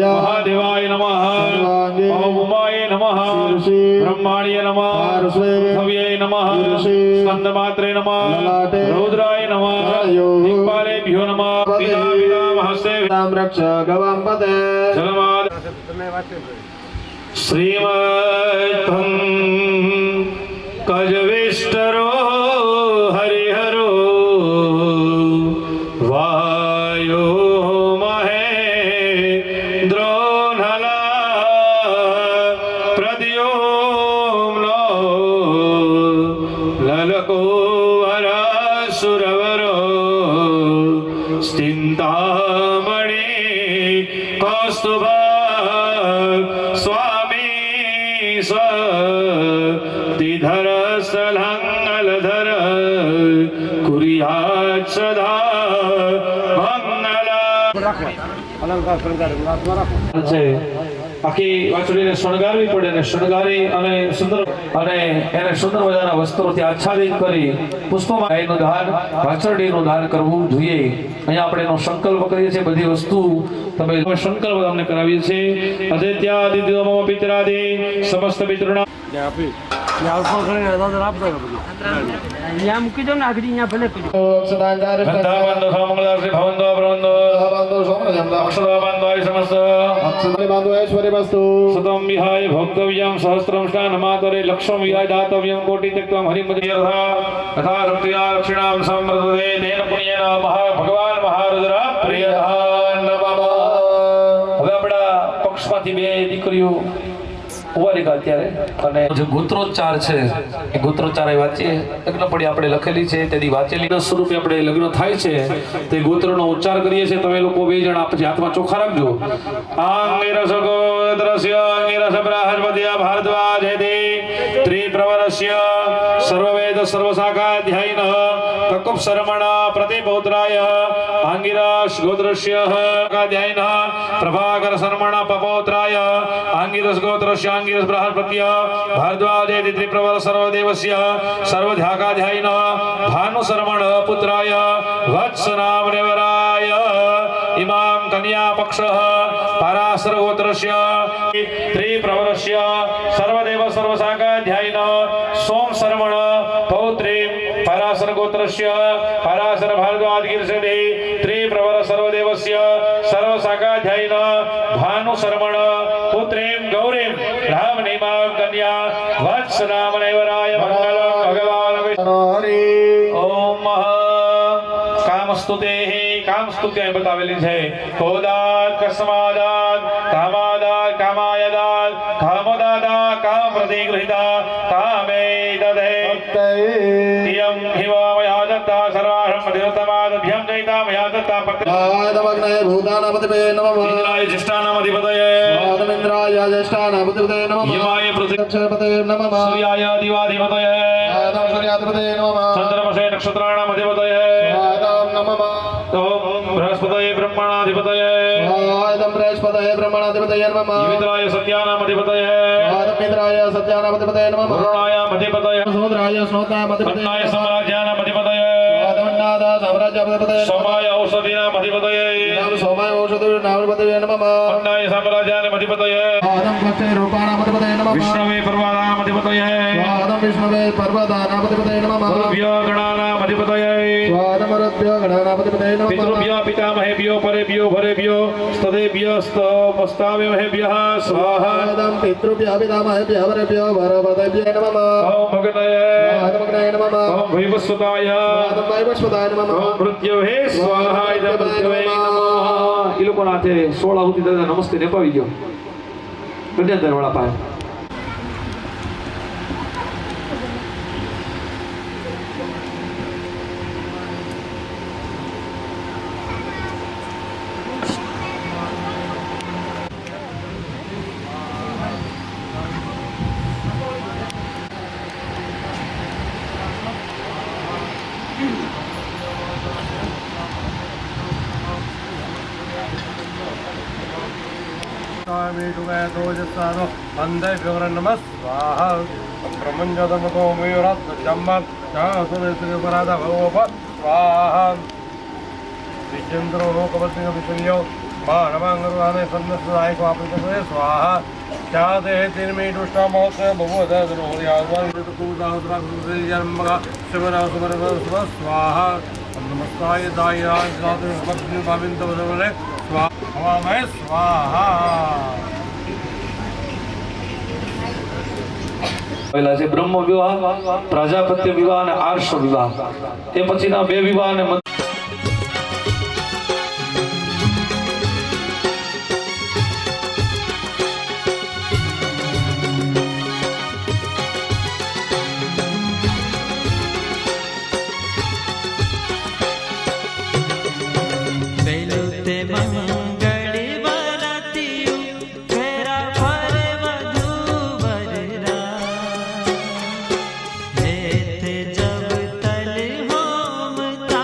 મહાદેવાય નમઃ ઓમ ઉમાય નમઃ બ્રહ્માણ્ય નમઃ ભવ્યે નમઃ સ્કંદમાત્રે નમઃ રૌદ્રાય નમઃ દિક્પાલેભ્યો નમઃ પિતા પિતામહસ્તે નામ રક્ષ ગવામ પતે જલમાદ શ્રીમદ્ કજવિષ્ટરો હરિહરો વાયો મહેન્દ્રો નલા પ્રદ્યુમ્નો લલકો વરસુરવરો ચિંતામણી કૌસ્તુભા સ્વામી સ્વતિધર સ્થલંગલધર કુર્યાત સદા મંગલા છે. આખી વાછડીને શણગારવી પડે ને શણગારી અને સુંદર અને એને સુંદર મજાના વસ્ત્રોથી આચ્છાદિત કરી પુષ્પમાં ગાયનું દાન વાછરડીનું દાન કરવું જોઈએ. અહીંયા આપણે એનો સંકલ્પ કરીએ છીએ. બધી વસ્તુ તમે સંકલ્પ તમને કરાવીએ છીએ. અદિત્યાદિત્યો મમ પિતરાદિ સમસ્ત પિતૃણા અહીંયા મૂકી દો ને આગળ અહીંયા ભલે કરી ગંધાબંધો સોમંગલાશ્રી ભવંતો પ્રવંતો અક્ષરબાંધો સમસ્ત સતમ વિહાય ભોક્તવ્યમ સહસ્રમ સ્નાનમાતરે લક્ષમ વિહાય દાતવ્યમ કોટિ ત્યક્તમ હરિમધ્યર્થા તથા રૂપિયા દક્ષિણામ સમૃદ્ધે તેન પુણ્યેન ભગવાન મહારુદ્ર પ્રિયધાન નમઃ. હવે આપણા પક્ષમાંથી બે દીકરીઓ કુંવારિકા અત્યારે અને જે ગોત્રોચ્ચાર છે એ ગોત્રોચ્ચાર વાંચીએ. લગ્ન પડી આપણે લખેલી છે તેથી વાંચેલી સ્વરૂપે આપણે લગ્ન થાય છે તે ગોત્રનો ઉચ્ચાર કરીએ છીએ. તમે લોકો બે જણા પછી હાથમાં ચોખા રાખજો. આંગિરસ ગોત્રસ્ય આંગિરસ બૃહસ્પતિય ભારદ્વાજેતિ ત્રિપ્રવરસ્ય સર્વવેદ સર્વશાખાધ્યાયિનઃ કકુપ શર્મણ પ્રતિપૌત્રાય આંગિરસ ગોત્રસ્ય શાખાધ્યાયિનઃ પ્રભાકર શર્મણ પપૌત્રાય આંગિરસ ગોત્રસ્ય આંગિરસ બૃહસ્પતિય ભારદ્વાજેતિ ત્રિપ્રવર સર્વદેવસ્ય સર્વધ્યાકાધ્યાયિનઃ ભાનુ શર્મણ પુત્રાય વત્સ નામનેવરાય ઇમામ કન્યા પક્ષઃ પરાશર ગોત્રસ્ય ત્રિપ્રવરસ્ય સર્વદેવ સર્વશાખાધ્યાયિનઃ सोम शर्मण पौत्री पराशर गोत्रस्य पराशर भारद्वाज गिरिशे त्रिप्रवर सर्वदेवस्य सर्वशाखाध्यायिन भानु शर्मण पुत्रीं गौरीं रामनीमां कन्या वत्स नामनैवराय मंगलम भगवान विष्णु ओम कामस्तुते कामस्तुते बतावेली છે કોદાત કસ્માદાત કામાદાત કામાયદાત કામદાદા કામ પ્રતિગૃહિતા કામે દદે યમ હિવામયા દત્તા સર્વાહમ દેવતમાદભ્યમ જૈતા મયા દત્તા પત્ર आदमग्नये भूतानापतिपते नमः ઇન્દ્રાય જ્યેષ્ઠાનામધિપતયે आदमिन्द्राय ज्येष्ठानापतिपते नमः યમાય दक्षिणपते नमः સૂર્યાય દિવાધિપતયે आदम सूर्याधिपते नमः ચંદ્રમસે નક્ષત્રાણામધિપતયે आदम नमः ઓમ બૃહસ્પતયે બ્રહ્મણાધિપતયે आदम बृहस्पतये ब्रह्मणाधिपतये नमः મિત્રાય સત્યાનામધિપતયે आदम मित्राय सत्यानापतिपते नमः વરુણાયામધિપતયે समुद्राय स्नोतामधिपते अन्नाय सम्राज्यानामधिपतये आदम नाद साम्राज्याधिपते सोमाय औषधीनामधिपतये नाम सोमाय औषधीनामधिपते नमः अन्नाय साम्राज्यानामधिपतये आदम पक्षे रूपानामधिपते नमः विष्णवे पर्वतानामधिपतये आदम विष्णवे पर्वतानामधिपते नमः गुरुभ्यो गणानामधिपतये आदम रुद्भ्यो गणानामधिपते नमः पितृभ्यो पितामहेभ्यो परेभ्यो भरेभ्यो स्तदेभ्यस्तमस्तावेभ्यः स्वाहा आदम पितृभ्यः पितामहेभ्यः वरेभ्यो भरपतेभ्यो नमः ओम भगतये आदम अग्नये नमः ओम वैवस्वताय आदम वैवस्वताय नमः ओम मृत्युवे स्वाहा इदं मृत्युवे नमः ई लोકોના હાથે 16 આહુતિ દાદા નમસ્તે ને પાવી ગયો ગણ્યાંતર વાળા પાય नमः स्वाहा ब्रह्मण्यदमतो मयूरात् जम्मं चासुरपराध भगवप स्वाहा विचन्द्रो लोकवत्निक विचल्यो मानवांगरुवाने सन्नस्नाय स्वापृतसे स्वाहा चादे तिर्मीडुष्टमोत्सव बहुवदनोर्याद्वान्यतकूदाहुद्राक्षजन्मगा शिवरासुमरवस्व स्वाहा नमस्ताय दायराज जातुष्पत्नि भाविन्तवदवने स्वाहा स्वाहा પહેલા છે બ્રહ્મ વિવાહ પ્રજાપત્ય વિવાહ અને આર્ષ વિવાહ એ પછીના બે વિવાહ અને जब तल होम ता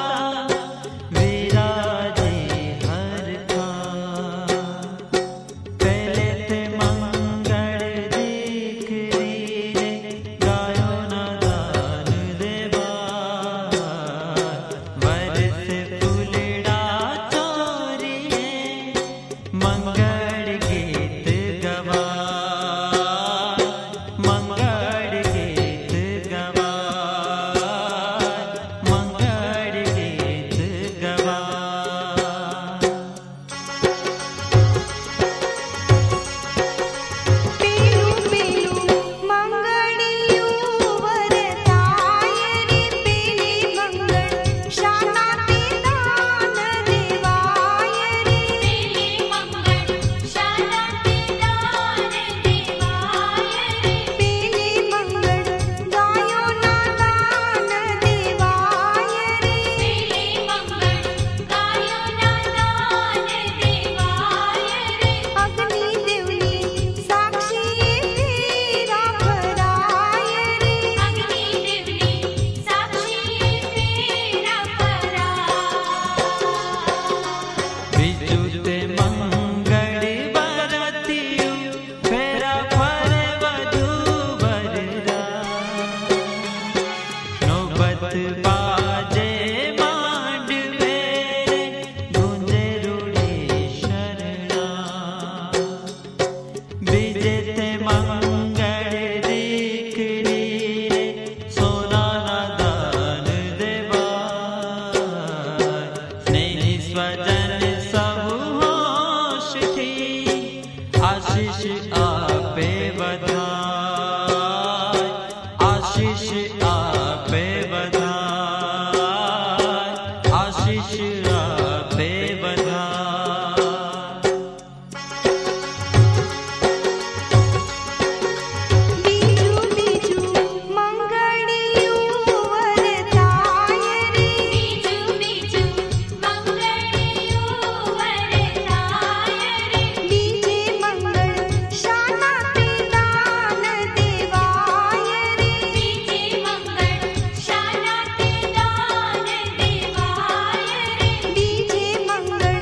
स्वजन सब होश थी आशीष आपे बधाई आशीष आपे बधाई आशीष आपे बधाई बीजू बीजू मंगड़ियों वरदाय रे बीजू बीजू मंगड़ियों वरदाय रे बीजे मंगल शाना पे दान देवाय रे बीजे मंगल शाना पे दान देवाय रे बीजे मंगल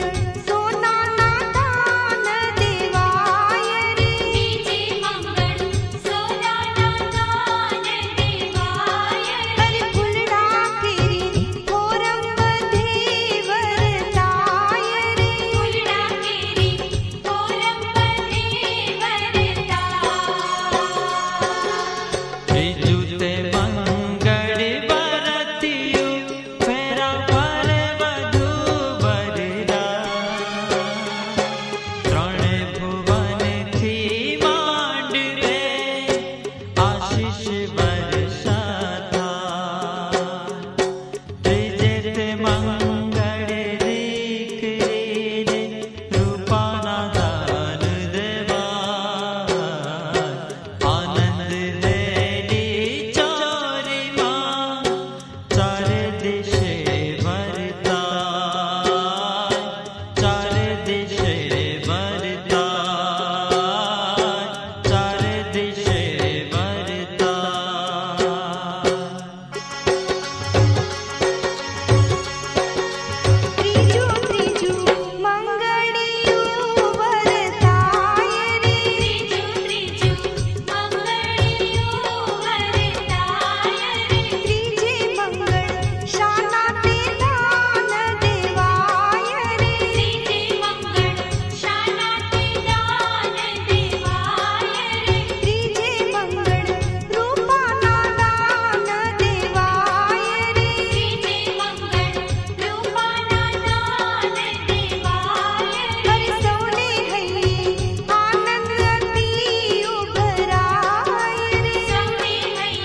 सोना ना दान देवाय रे बीजे मंगल सोना ना दान देवाय हरि फुलड़ा केरी होरम बधे वरदाय रे फुलड़ा केरी होरम बधे वरदाय जूते मंगल बरतियो फेरा पर वधु बररा त्रण भुवन थी मांडवे आशीष वर्षा था त्रिजे ते मंगल रीक रे रूपाना दान देवा आनंद लेडी चोरी मां चार दिशे वरता चार दिशे वरता चार दिशे वरता त्रिजू त्रिजू मंगड़ियों वरदाय रे त्रिजू त्रिजू मंगड़ियों वरदाय रे त्रिजे मंगल शाना पे दान देवाय रे त्रिजे मंगल शाना पे दान देवाय रे त्रिजे मंगल रूपाना दान देवाय रे त्रिजे मंगल रूपाना दान देवाय हरि सोने हई आनंद अति उभराय रे सोने हई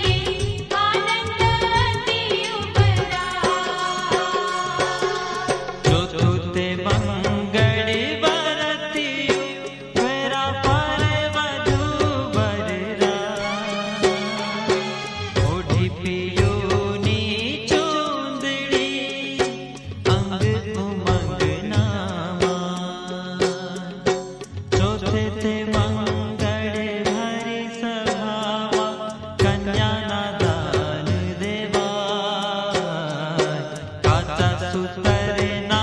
आनंद अति उभराय चतुर्थे मंगल बरतियो फेरा पर वधु बररा ओढ़ी पियोनी चूंदड़ी अंग उमंग नामा चौथे थे मंगल भरी सभावा कन्या ना दान देवा काचा सुतर ना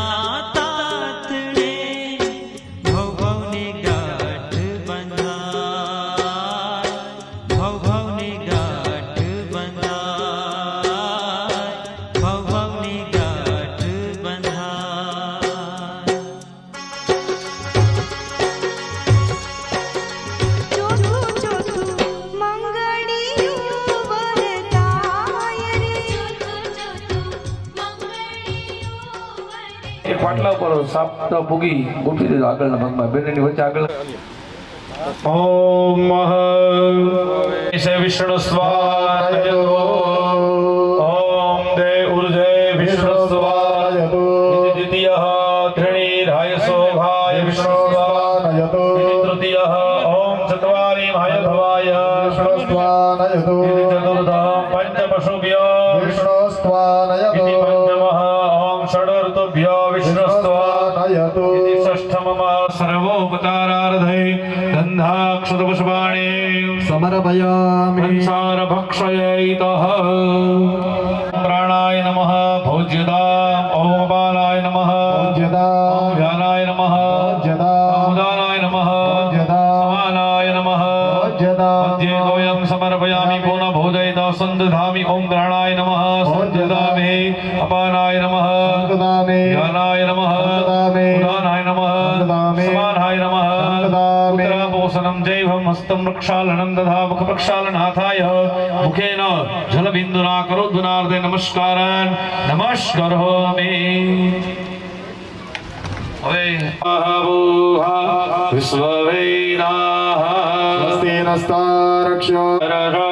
तातड़े भवभवनी गाठ बंधाय भवभवनी गाठ बंधाय भवभवनी गाठ बंधाय चौथू चौथू मंगड़ियों वरदाय रे चौथू चौथू मंगड़ियों वरदाय એ પાટલા ઉપર સાપ તો ભૂગી ગોઠવી દેજો આગળના ભાગમાં બંનેની વચ્ચે આગળ ઓમ સે વિષ્ણુ સ્વાય ઓમ દે ઉર્જે વિષ્ણુ સ્વાય દ્વિતીય ધૃણીરાયસો ભાય વિષ્ણુ સ્વાય તૃતીય ઓમ ચત્વારી ભાય ભવાય વિષ્ણુસ્વાનયતુ ચતુર્થ પંચપશુભ્ય વિષ્ણુસ્વાનયતુ इति पंचमः ओम षडऋतुभ्यो विष्णुस्त्वानयतु इति षष्ठमः सर्वोपकारार्धे गन्धाक्षतपुष्पाणि समर्पयामि संसार भक्षयेतः प्राणाय नमः भोज्यताम् ओम अपानाय नमः पूज्यताम् ओम व्यानाय नमः पूज्यताम् उदानाय नमः पूज्यताम् समानाय नमः पूज्यताम् मध्ये द्वयं समर्पयामि पुनः भोजयिता सन्दधामि ओम प्राणाय नमः सञ्जदामि अपानाय नमः ददामि व्यानाय नमः ददामि उदानाय नमः ददामि समानाय नमः ददामि उत्तरापोषणं जैवं हस्तं प्रक्षालनं दधा मुखप्रक्षालनाथाय मुखेन जलबिन्दुना करोद्वनार्दे नमस्कारान् नमस्करोमि હવે આહુહા વિશ્વવેનાહ સ્વસ્તિ નસ્તારક્ષ્યો નરો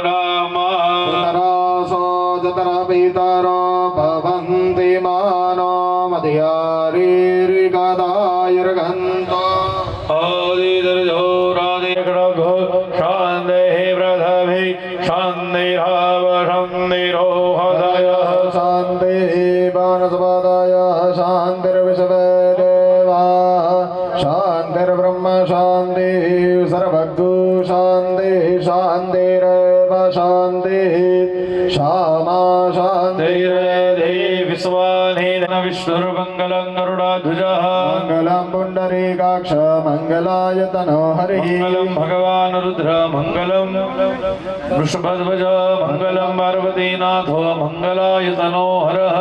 નામ ઉતરાસો જતરા પિતરો ભવન્તિ માનો મધ્યારીર્ગદાયુર્ગન્તો આદિદર્જો રાધિગ્રઘો શાંતિ પ્રથમે શાંતિરાવ શાંતિરોહદય શાંતિ વનસ્પતય શાંતિર્વિશ્વદેવા શાંતિર્બ્રહ્મ શાંતિ સર્વગુ શાંતિ શાંતિરેવ શાંતિ શામા શાંતિ વિશ્વાનિ વિષ્ણુર્મંગલં ગરુડાધ્વજ મંગલં પુંડરીકાક્ષ મંગલાયતનો હરિ મંગલં ભગવાન રુદ્ર મંગલં વૃષભધ્વજ મંગલં પાર્વતીનાથો મંગલાયતનો હરઃ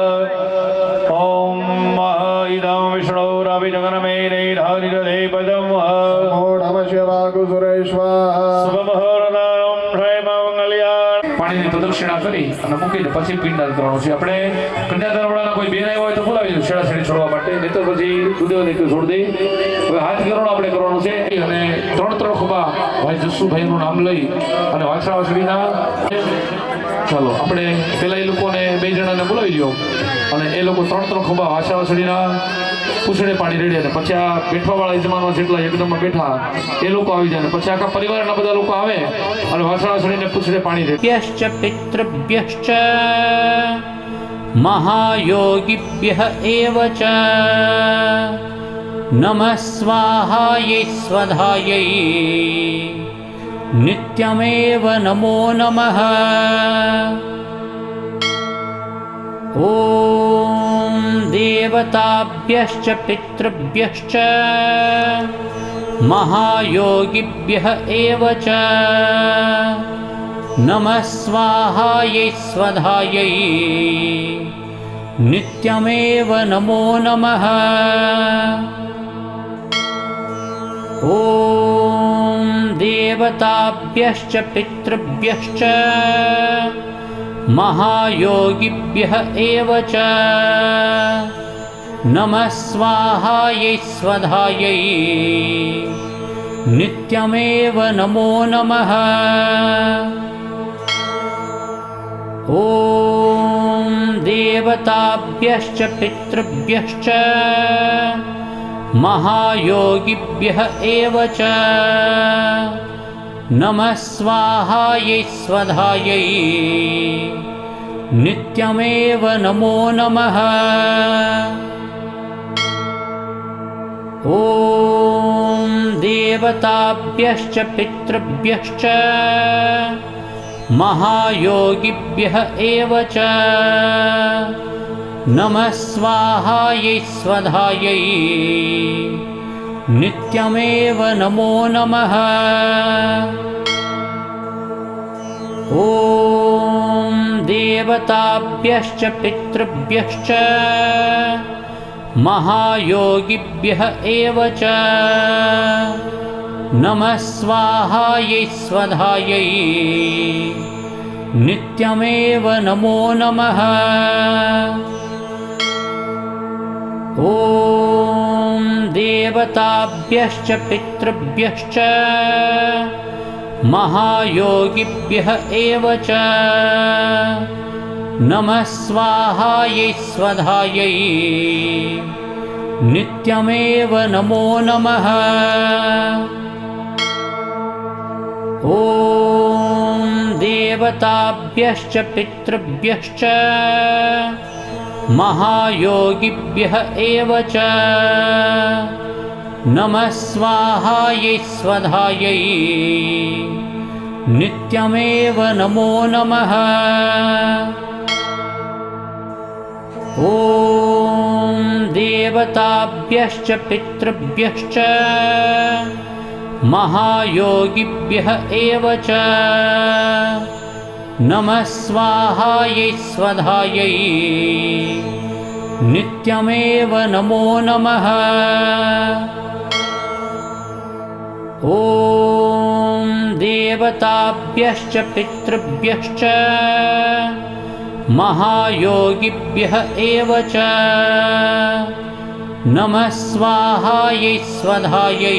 ઓમ ઇદં વિષ્ણુરવિજગનમેનૈરાનિરધે પદં શુભમહોરદારં ક્ષયમંગલ્યાન પાણીની પ્રદક્ષિણા કરી અને મૂકીને પછી પિંડદાન કરવાનું છે. આપણે કન્યાદાનવાળાના કોઈ બેન આવ્યા હોય તો બોલાવી દઉં છેડા છેડી છોડવા માટે, નહીં તો પછી દુદેવને છોડી દઈ. હવે હાથ કરોડ આપણે કરવાનું છે અને ત્રણ ખુબા ભાઈ જસુભાઈનું નામ લઈ અને વાછરાવાછડીના ચાલો આપણે પેલા એ લોકોને બે જણાને બોલાવી દો અને એ લોકો ત્રણ ખુબા વાછરાવાછડીના પૂછડે પાણી રેડે અને પછી આ બેઠવાવાળા યજમાનો જેટલા યજ્ઞમાં બેઠા એ લોકો આવી જાય અને પછી આખા પરિવારના બધા લોકો આવે અને વાછરાવાછડીને પૂછડે પાણી રેડે. પિતૃભ્યશ્ચ પિતૃભ્યશ્ચ મહાયોગિભ્યઃ એવ ચ નમઃ સ્વાહાય સ્વધાય નિત્યમેવ નમો નમઃ. ॐ देवताभ्यश्च पितृभ्यश्च महायोगिभ्यः एव च नमः स्वाहायै स्वधायै नित्यमेव नमो नमः. ॐ देवताभ्यश्च पितृभ्यश्च महायोगिभ्यः एव च नमः स्वाहायै स्वधायै नित्यमेव नमो नमः. ॐ देवताभ्यश्च पितृभ्यश्च महायोगिभ्यः एव च नमः स्वाहायै स्वधायै नित्यमेव नमो नमः. ॐ देवताभ्यश्च पितृभ्यश्च महायोगिभ्यः एव च नमः स्वाहायै स्वधायै नित्यमेव नमो नमः. ॐ देवताभ्यश्च पितृभ्यश्च महायोगिभ्यः एव च नमः स्वाहायै स्वधायै नित्यमेव नमो नमः. ॐ देवताभ्यश्च पितृभ्यश्च महायोगिभ्यः एव च नमः स्वाहायै स्वधायै नित्यमेव नमो नमः. ॐ देवताभ्यश्च पितृभ्यश्च महायोगिभ्यः एव च नमः स्वाहायै स्वधायै नित्यमेव नमो नमः. ॐ देवताभ्यश्च पितृभ्यश्च महायोगिभ्यः एव च नमः स्वाहायै स्वधायै नित्यमेव नमो नमः. ॐ देवताभ्यश्च पितृभ्यश्च महायोगिभ्यः एव च नमः स्वाहायै स्वधायै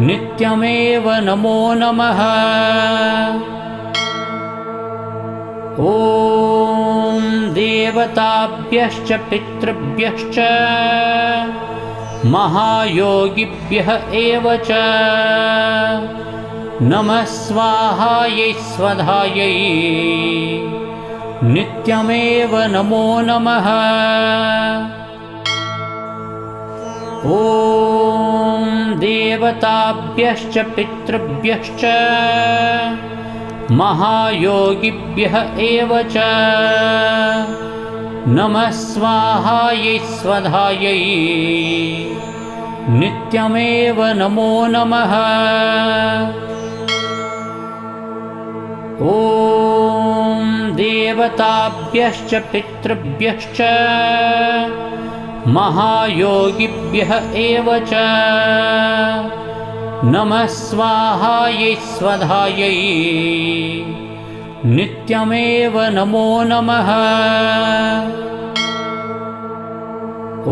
नित्यमेव नमो नमः। ॐ देवताभ्यश्च पितृभ्यश्च महायोगिभ्यः एव च नमः स्वाहायै स्वधायै नित्यमेव नमो नमः। ॐ देवताभ्यश्च पितृभ्यश्च महायोगिभ्यः एव च नमः स्वाहायै स्वधायै नित्यमेव नमो नमः। ॐ देवताभ्यश्च पितृभ्यश्च महायोगिभ्यः एव च नमः स्वाहायै स्वधायै नित्यमेव नमो नमः।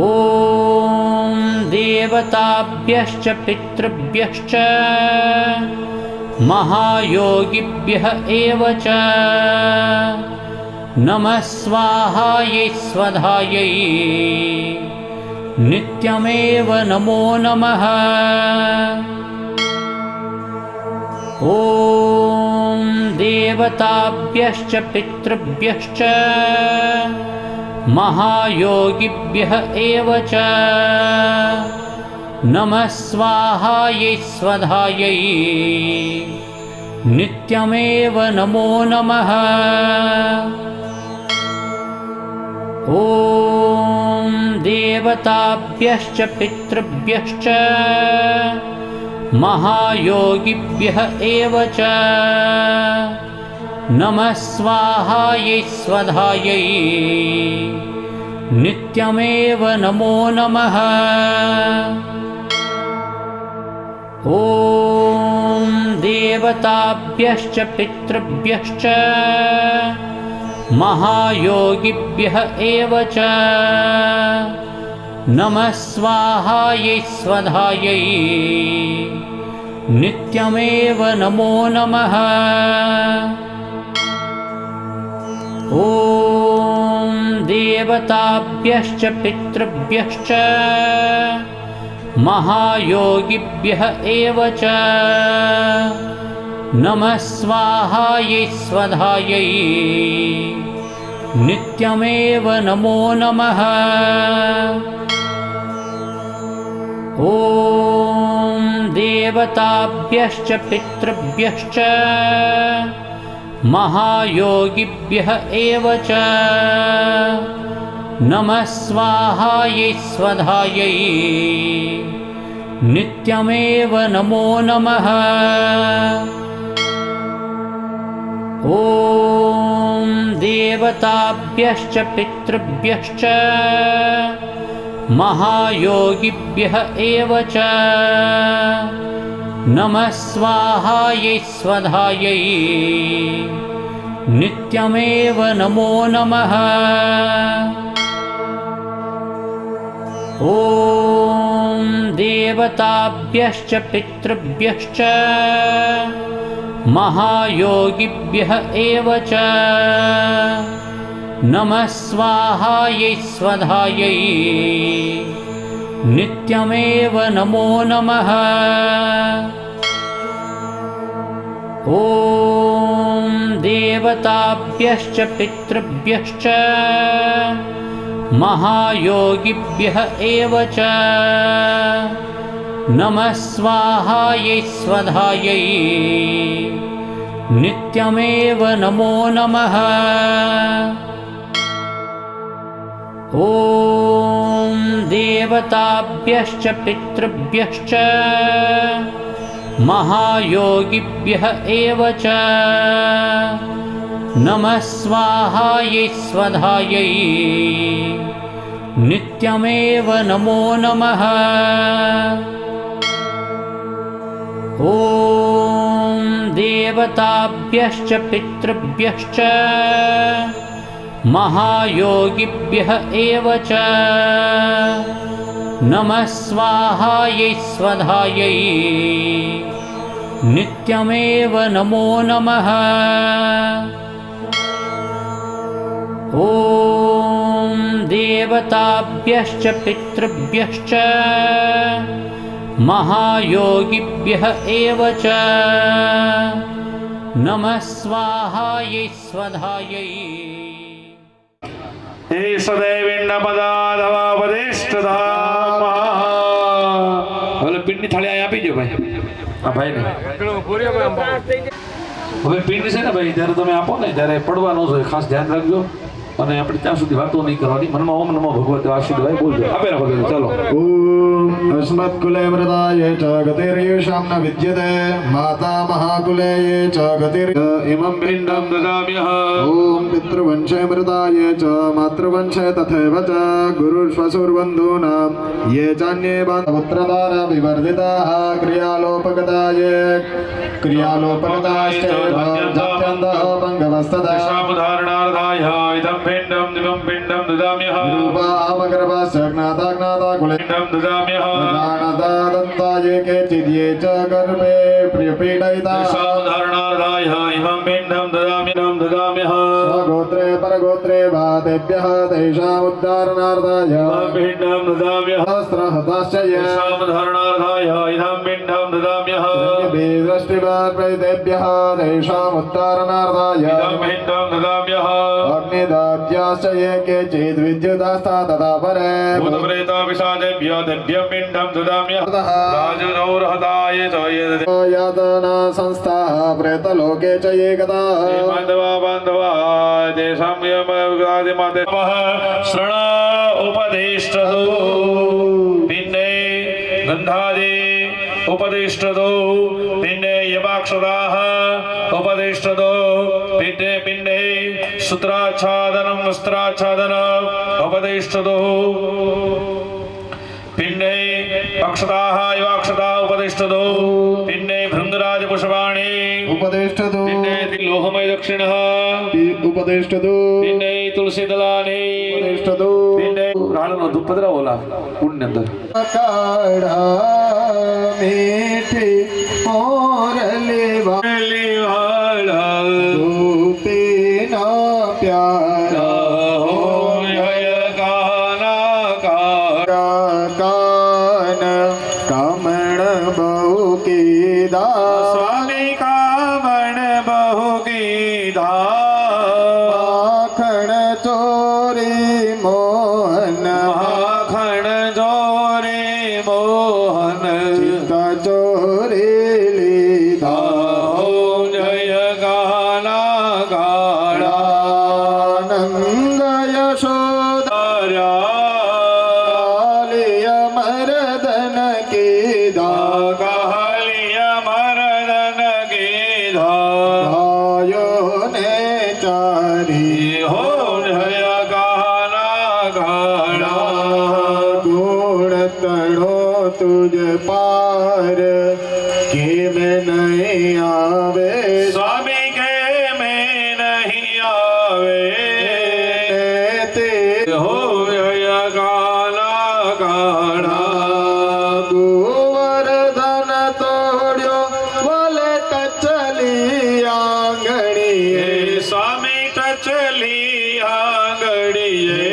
ॐ देवताभ्यश्च पितृभ्यश्च महायोगिभ्यः एव च नमः स्वाहायै स्वधायै नित्यमेव नमो नमः। ॐ देवताभ्यश्च पितृभ्यश्च महायोगिभ्यः एव च नमः स्वाहायै स्वधायै नित्यमेव नमो नमः। ॐ देवताभ्यश्च पितृभ्यश्च महायोगिभ्यः एव च नमः स्वाहायै स्वधायै नित्यमेव नमो नमः। ॐ देवताभ्यश्च पितृभ्यश्च महायोगिभ्यः एव च नमः स्वाहायै स्वधायै नित्यमेव नमो नमः। ॐ देवताभ्यश्च पितृभ्यश्च महायोगिभ्यः एव च नमः स्वाहायै स्वधायै नित्यमेव नमो नमः। ॐ देवताभ्यश्च पितृभ्यश्च महायोगिभ्यः एव च नमः स्वाहायै स्वधायै नित्यमेव नमो नमः। ॐ देवताभ्यश्च पितृभ्यश्च महायोगिभ्यः एव च नमः स्वाहायै स्वधायै नित्यमेव नमो नमः। ॐ देवताभ्यश्च पितृभ्यश्च महायोगिभ्यः एव च नमः स्वाहायै स्वधायै नित्यमेव नमो नमः। ॐ देवताभ्यश्च पितृभ्यश्च महायोगिभ्यः एव च नमः स्वाहायै स्वधायै नित्यमेव नमो नमः। ॐ देवताभ्यश्च पितृभ्यश्च महायोगिभ्यः एव च नमः स्वाहायै स्वधायै नित्यमेव नमो नमः। ॐ देवताभ्यश्च पितृभ्यश्च महायोगिभ्यः एव च नमः स्वाहायै स्वधायै नित्यमेव नमो नमः। ॐ देवताभ्यश्च पितृभ्यश्च महायोगिभ्यः एव च नमः स्वाहायै स्वधायै। हे सदैविण्डपदाधवापदिष्टधामः। હવે પિંડની થાળી અહીં આપી દો ભાઈ, આ ભાઈને. હવે પિંડ છે ને ભાઈ, જ્યારે તમે આપો ને ત્યારે પડવાનો છે, ખાસ ધ્યાન રાખજો. અને આપણે ત્યાં સુધી વાતો નહીં કરવાની, મનમાં ઓમ નમો ભગવતે વાસુદેવાય બોલજો. આપે રાખો ચાલો. ઓમ અસ્મત્કુલે મૃદાય ચ ગતિર્યેષાં ન વિદ્યતે માતા મહાકુલે ચ ગતિર ઇમં પિંડં દદામ્યઃ. ઓમ પિતૃવંશે મૃદાય ચ માતૃવંશે તથૈવ ચ ગુરુષ્વસુર્બંધૂનાં યે ચાન્યે પુત્રદારા વિવર્ધિતાઃ ક્રિયાલોપગતાશ્ચ જાત્યन्तઃ ભંગવસ્તદા ધારણાર્થાય ઇદં પિંડં દિવં પિંડં દદામ્યઃ. રૂપામગર્ભસ્ય જ્ઞાતા જ્ઞાતા કુલે પિંડં દદામ્યઃ. જ્ઞાનતા દત્તાય કેચિદ્યે ચ ગર્ભે પ્રિયપીડયિતા ધારણાર્થાય ઇમં પિંડં દદામ્યઃ. સ્વગોત્રે પરગોત્રે વાદેભ્યઃ તેષાമുદ્ધારણાર્થાય પિંડં દદામ્યઃ. સહસ્રહતાશ્ચ યે ધારણાર્થાય ઇદં પિંડં દદામ્યઃ. દ્રષ્ટિવાર્પ્રદેભ્યઃ તેષાमुद्धारणार्थाय ઇદં પિંડં દદામ્યઃ. અગ્નિદાદ્યાશ્ચ યે કેચિદ્ વિદ્યુદાસ્તા તથા પરે ભૂતપ્રેતાપિશાચેભ્યો દિવ્યં પિંડં દદામ્યઃ. રાજનૌરહતાય ચ યે યાતના સંસ્થા પ્રેતલોકે ચ યે ગતા બાંધવા બાંધવા તેષાં યમગાદિમાતે શરણ ઉપદેષ્ટતો પિંડે ગંધાદે ઉપદેષ્ટતો પિંડે યમાક્ષરાः ઉપદેષ્ટતો પિંડે પિંડે સૂત્રાચ્છાદनं વસ્ત્રાચ્છાદनं ઉપદેષ્ટતો પિંડે અક્ષતાः યવાક્ષતા ઉપદેષ્ટતો પિંડે ભૃંગરાજપુષ્પાણિ ઉપદેષ્ટતો પિંડે લોહમય દક્ષિણઃ ઉપદેષ્ટતો પિંડે તુલસીદલાનિ ઉપદેષ્ટતો પિંડે રાળનો ધૂપ પધરાવો ઓલા કુંડની અંદર. કાળા મીઠી મોરલી વાળા ધૂપીના પ્યારા જય ગાના કાન કામણ બહુ કીધા સ્વામી કામણ બહુ કીધા. માખણ ચોરી મોહન માખણ જોરે મોહન ચોરી લીધા જય ગાના ગાળા આનંદ યશોદા મરદન કીધા કાલિય મરદન કીધા. ગાયો ને ચારી હો જય ગાના ગાળા ગુણ તણો તુજ પાર કેમ નહીં આવે સ્વામી કે મેં નહીં આવે તે હો જય ગાના ગાળા ગોવર્ધન તોડ્યો વલે કચલી આંગણીએ સ્વામી ટચલી આંગળીએ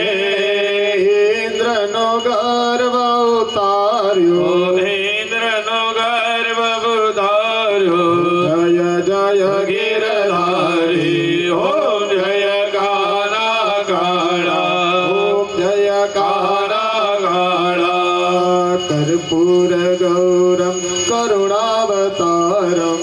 ઇન્દ્રનો ગર્વ ઉતાર્યો ઇન્દ્રનો ગર્વ ઉતાર્યો જય જય ગિરધારી હો જય ગાના ગાળા ઓમ જય ગાના ગાળા કર્પૂર ગૌરમ કરુણાવતારમ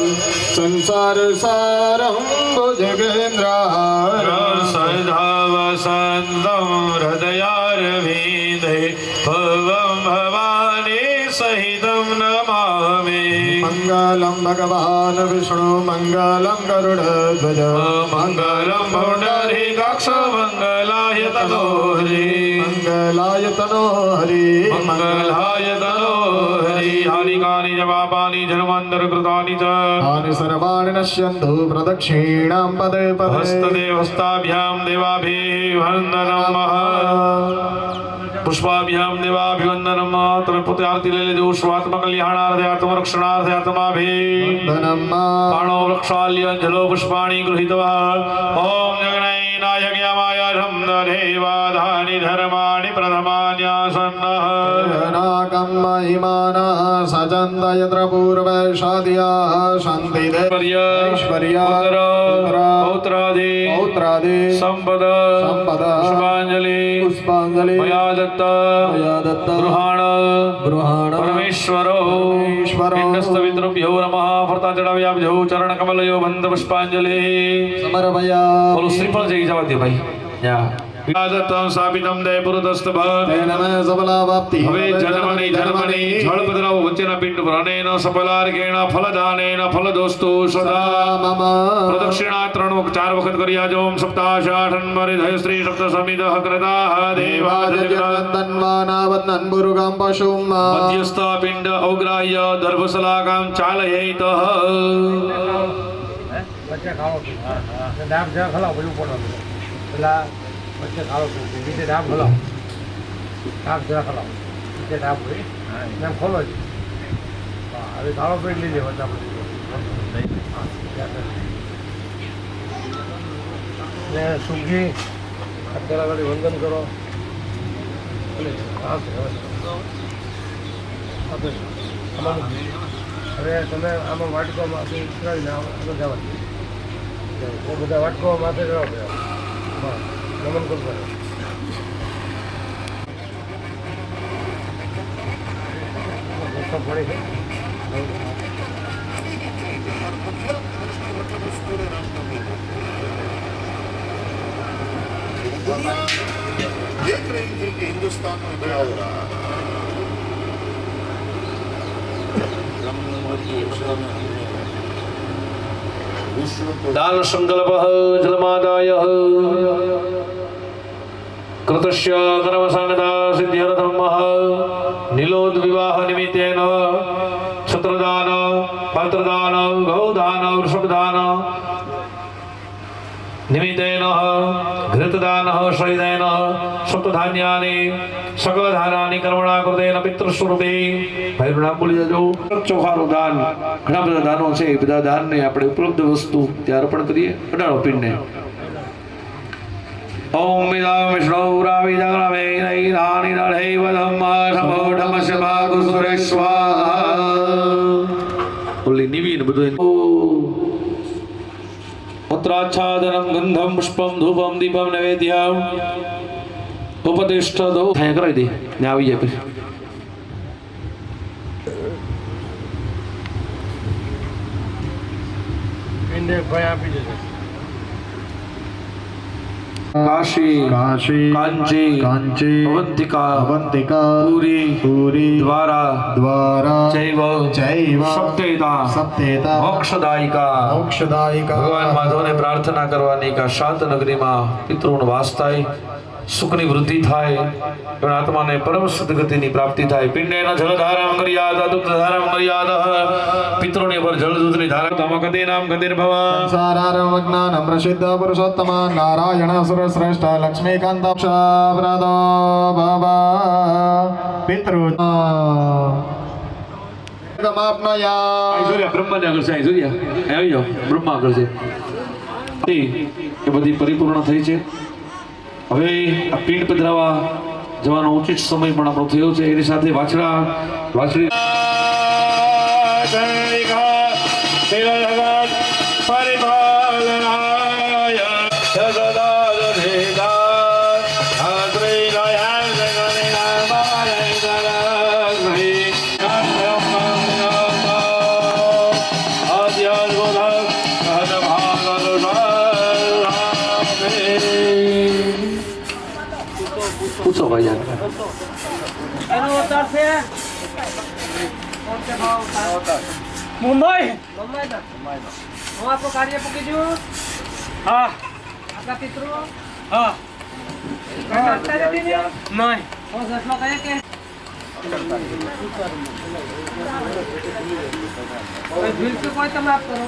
સંસાર સારમ ભુજગેન્દ્રહારમ સદા વસંતમ હૃદયારવિંદે ભવં ભવાની સહિતં નમામિ. મંગલમ ભગવાન વિષ્ણુ મંગલમ ગરુડધ્વજ મંગલમ પુંડરીકાક્ષ મંગલાય તનો હરિ મંગલાય તનો હરિ મંગલાય તનો હરિ હાનિકાની જ પાપાની જન્માંતર કૃતાની ચ તાની સર્વાણિ નશ્યન્તુ પ્રદક્ષિણાં પદે પદે હસ્તદેવસ્તાભ્યામ દેવાભિ વંદનમ પુષ્પાભ્યામ દેવાભિવંદનમ તમે પોતે આરતી લઈ લેજો સ્વાત્મ કલ્યાણાર્થે આત્મરક્ષણાર્થે આત્માભિ વંદનમ પાણો વૃક્ષાલ્યંજલો પુષ્પાણી ગૃહીત્વા ઓમ જગનૈનાય યજ્ઞમાયધમ દેવાધાની ધર્માણિ પ્રથમાન્યાસન્નઃ નાકમ મહિમાના સજંત યત્ર પૂર્વે સાધ્યા શાંતિ ઐશ્વર્ય પૌત્રાદિ સંપદ પુષ્પાંજલિ મયા દત્ત ગૃહાણ પરમેશ્વરો પિંડસ્તવિતૃભ્યો નમઃ ફરતા ચડાવ્યાભ્યો ચરણ કમલયો બંધ પુષ્પાંજલિ સમર્પયા બોલો શ્રીફળ જઈ જવા દે ભાઈ વિવાદત્તમ સ્થાપિતમ દે પુરુતસ્તભ તેન મે સફલાવાપ્તિ હવે જન્મની જળપદ્રાવ વચ્ચેના પિંડ પર અનેન સફલાર્ઘેણ ફલદાનેન ફલદોસ્તુ સદા મમ પ્રદક્ષિણા 4 વખત કર્યા જો ઓમ સપ્તાશાઠન્મરી ધય શ્રી સપ્ત સમિદઃ કૃતાઃ દેવાદિત્યનંદનવાનાવત્નન પુરુગમ પશુમ મધ્યસ્થ પિંડ ઔગ્રાહ્ય દર્ભશલાકામ ચાલયેત વચ્ચે ખાવો ડાબ જરા ખલાવ બધું પડવાનું પેલા વચ્ચે ખાવો નીચે ડાબ ખલાવ ડાબ જરા ખલાવ નીચે ડાબ હોય એમ ખોલો જ હવે ખાવો પેટ લઈ જાય બધા ને સુખી અત્યારે આગળ વંદન કરો હવે તમે આમાં વાટકોમાં ઉતરાવીને આગળ જવા બધા વાટકો માથે જવા નમન કરતા પડે છે देख रही थी कि हिंदुस्तान में क्या हो रहा है દાન સંકલ્પ જલમાદાય કૃતસ્ય કર્મ સંગતા સિદ્ધ્યર્થમ નિલોદ વિવાહ નિમિત્તેન છત્રદાન પાત્રદાન ગૌદાન વૃષભદાન નિમિત્તેન ઘૃતદાન શહીદેન સપ્તધાન્યાની સકલ ધારાની કર્મણા કૃતેન પિતૃસ્વરૂપે ભાઈનું નામ બોલી જજો ચોખાનું દાન ઘણા બધા દાનો છે એ બધા દાનને આપણે ઉપલબ્ધ વસ્તુ ત્યાં અર્પણ કરીએ અડાડો પિંડને ઓમ વિદામ વિષ્ણુ રાવિ જગરામે નૈરાની નળૈવ ધમ્મા સમોઢમ શભાગુ સુરેશ્વા ઓલી નિવીન બધું પત્રાચ્છાદનમ ગંધમ પુષ્પમ ધૂપમ દીપમ નૈવેદ્યમ ઉપદિષ્ટ દો થાય કરાવી દે ને આવી જાય પછી પિંડે ભાઈ આપી દેશે काशी काशी कांची कांची अवंतिका अवंतिका पूरी पूरी द्वारा द्वारा जैव जैव सप्तेता सप्तेता मोक्षदायिका मोक्षदायिका ભગવાન માધવને પ્રાર્થના કરવાની કે શાંત નગરીમાં પિતૃનો વાસ થાય સુખની વૃદ્ધિ થાય એના આત્માને પરમ સદગતિની પ્રાપ્તિ થાય પિંડેના જલધારામ કર્યાદ દુગ્ધધારામ કર્યાદ પિતૃની પર જળદૂતની ધારા તમકતે નામ ગતિર્ભવ संसारारम ज्ञानम प्रसिद्ध पुरुषोत्तम नारायण सुर श्रेष्ठ लक्ष्मीकांत प्रदो बाबा पितृ બ્રહ્માને આગળ છે જોયા આવી જાઓ બ્રહ્મા આગળ છે એ બધી પરિપૂર્ણ થઈ છે હવે આ પિંડ પધરાવા જવાનો ઉચિત સમય પણ આપણો થયો છે એની સાથે વાછડી પૂછો ભાઈ યાર એનો અવતાર છે મુંબઈ હું આપણું કાર્ય પૂકી દઉં હા આપણા પિતૃ હા નહીં કોઈ તમે આપ કરો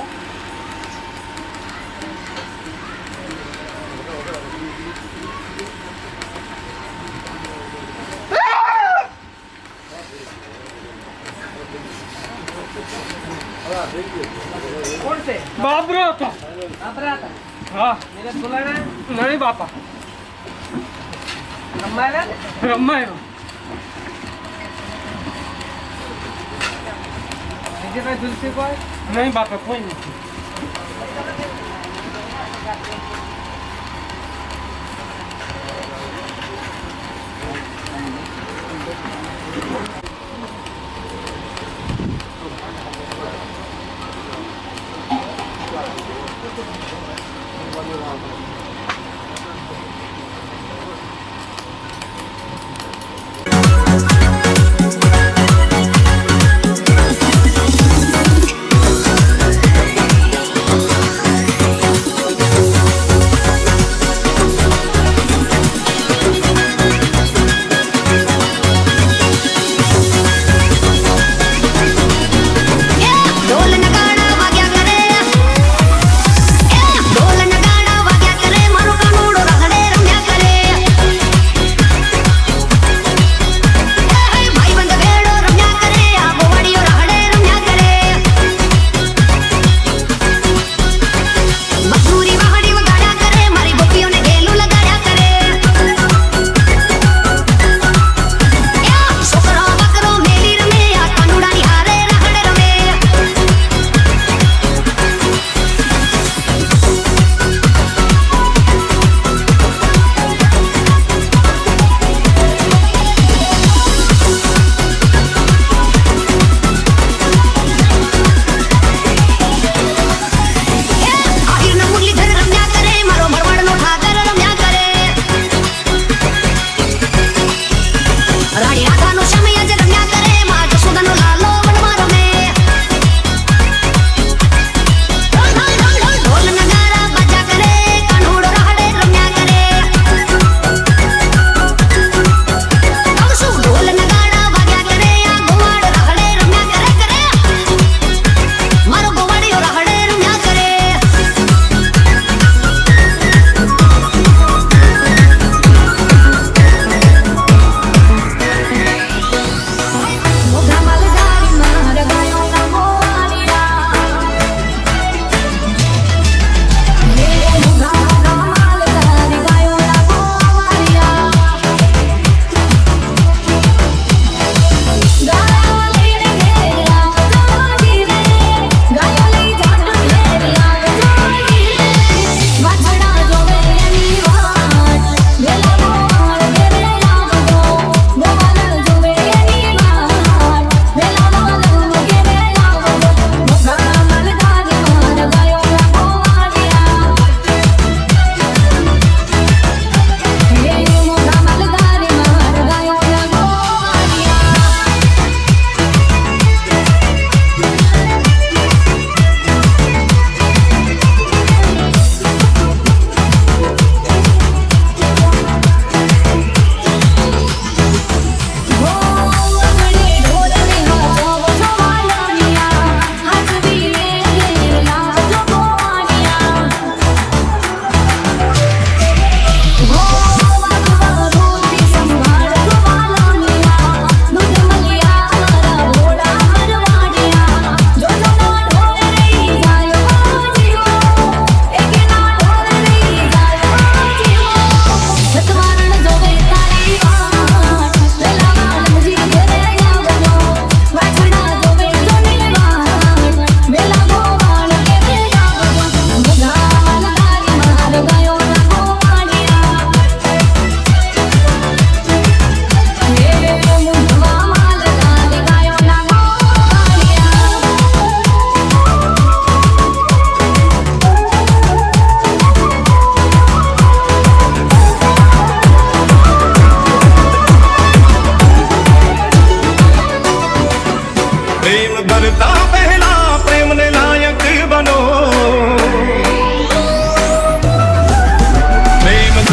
કોણ છે બાબરો હતો આપરા હતા હા મેરે બોલાના નહીં બાપા રમાયા રમાયો બીજે કઈ દુલસી કોઈ નહીં બાપા કોઈ નથી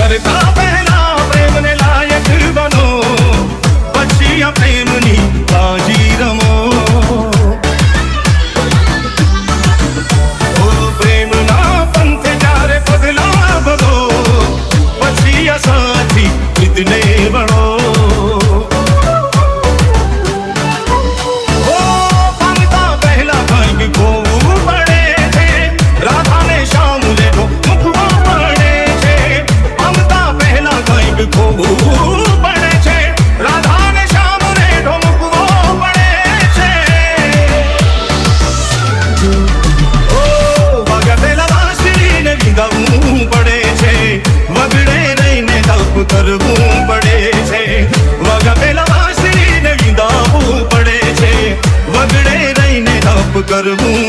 करता पहला प्रेम કરવું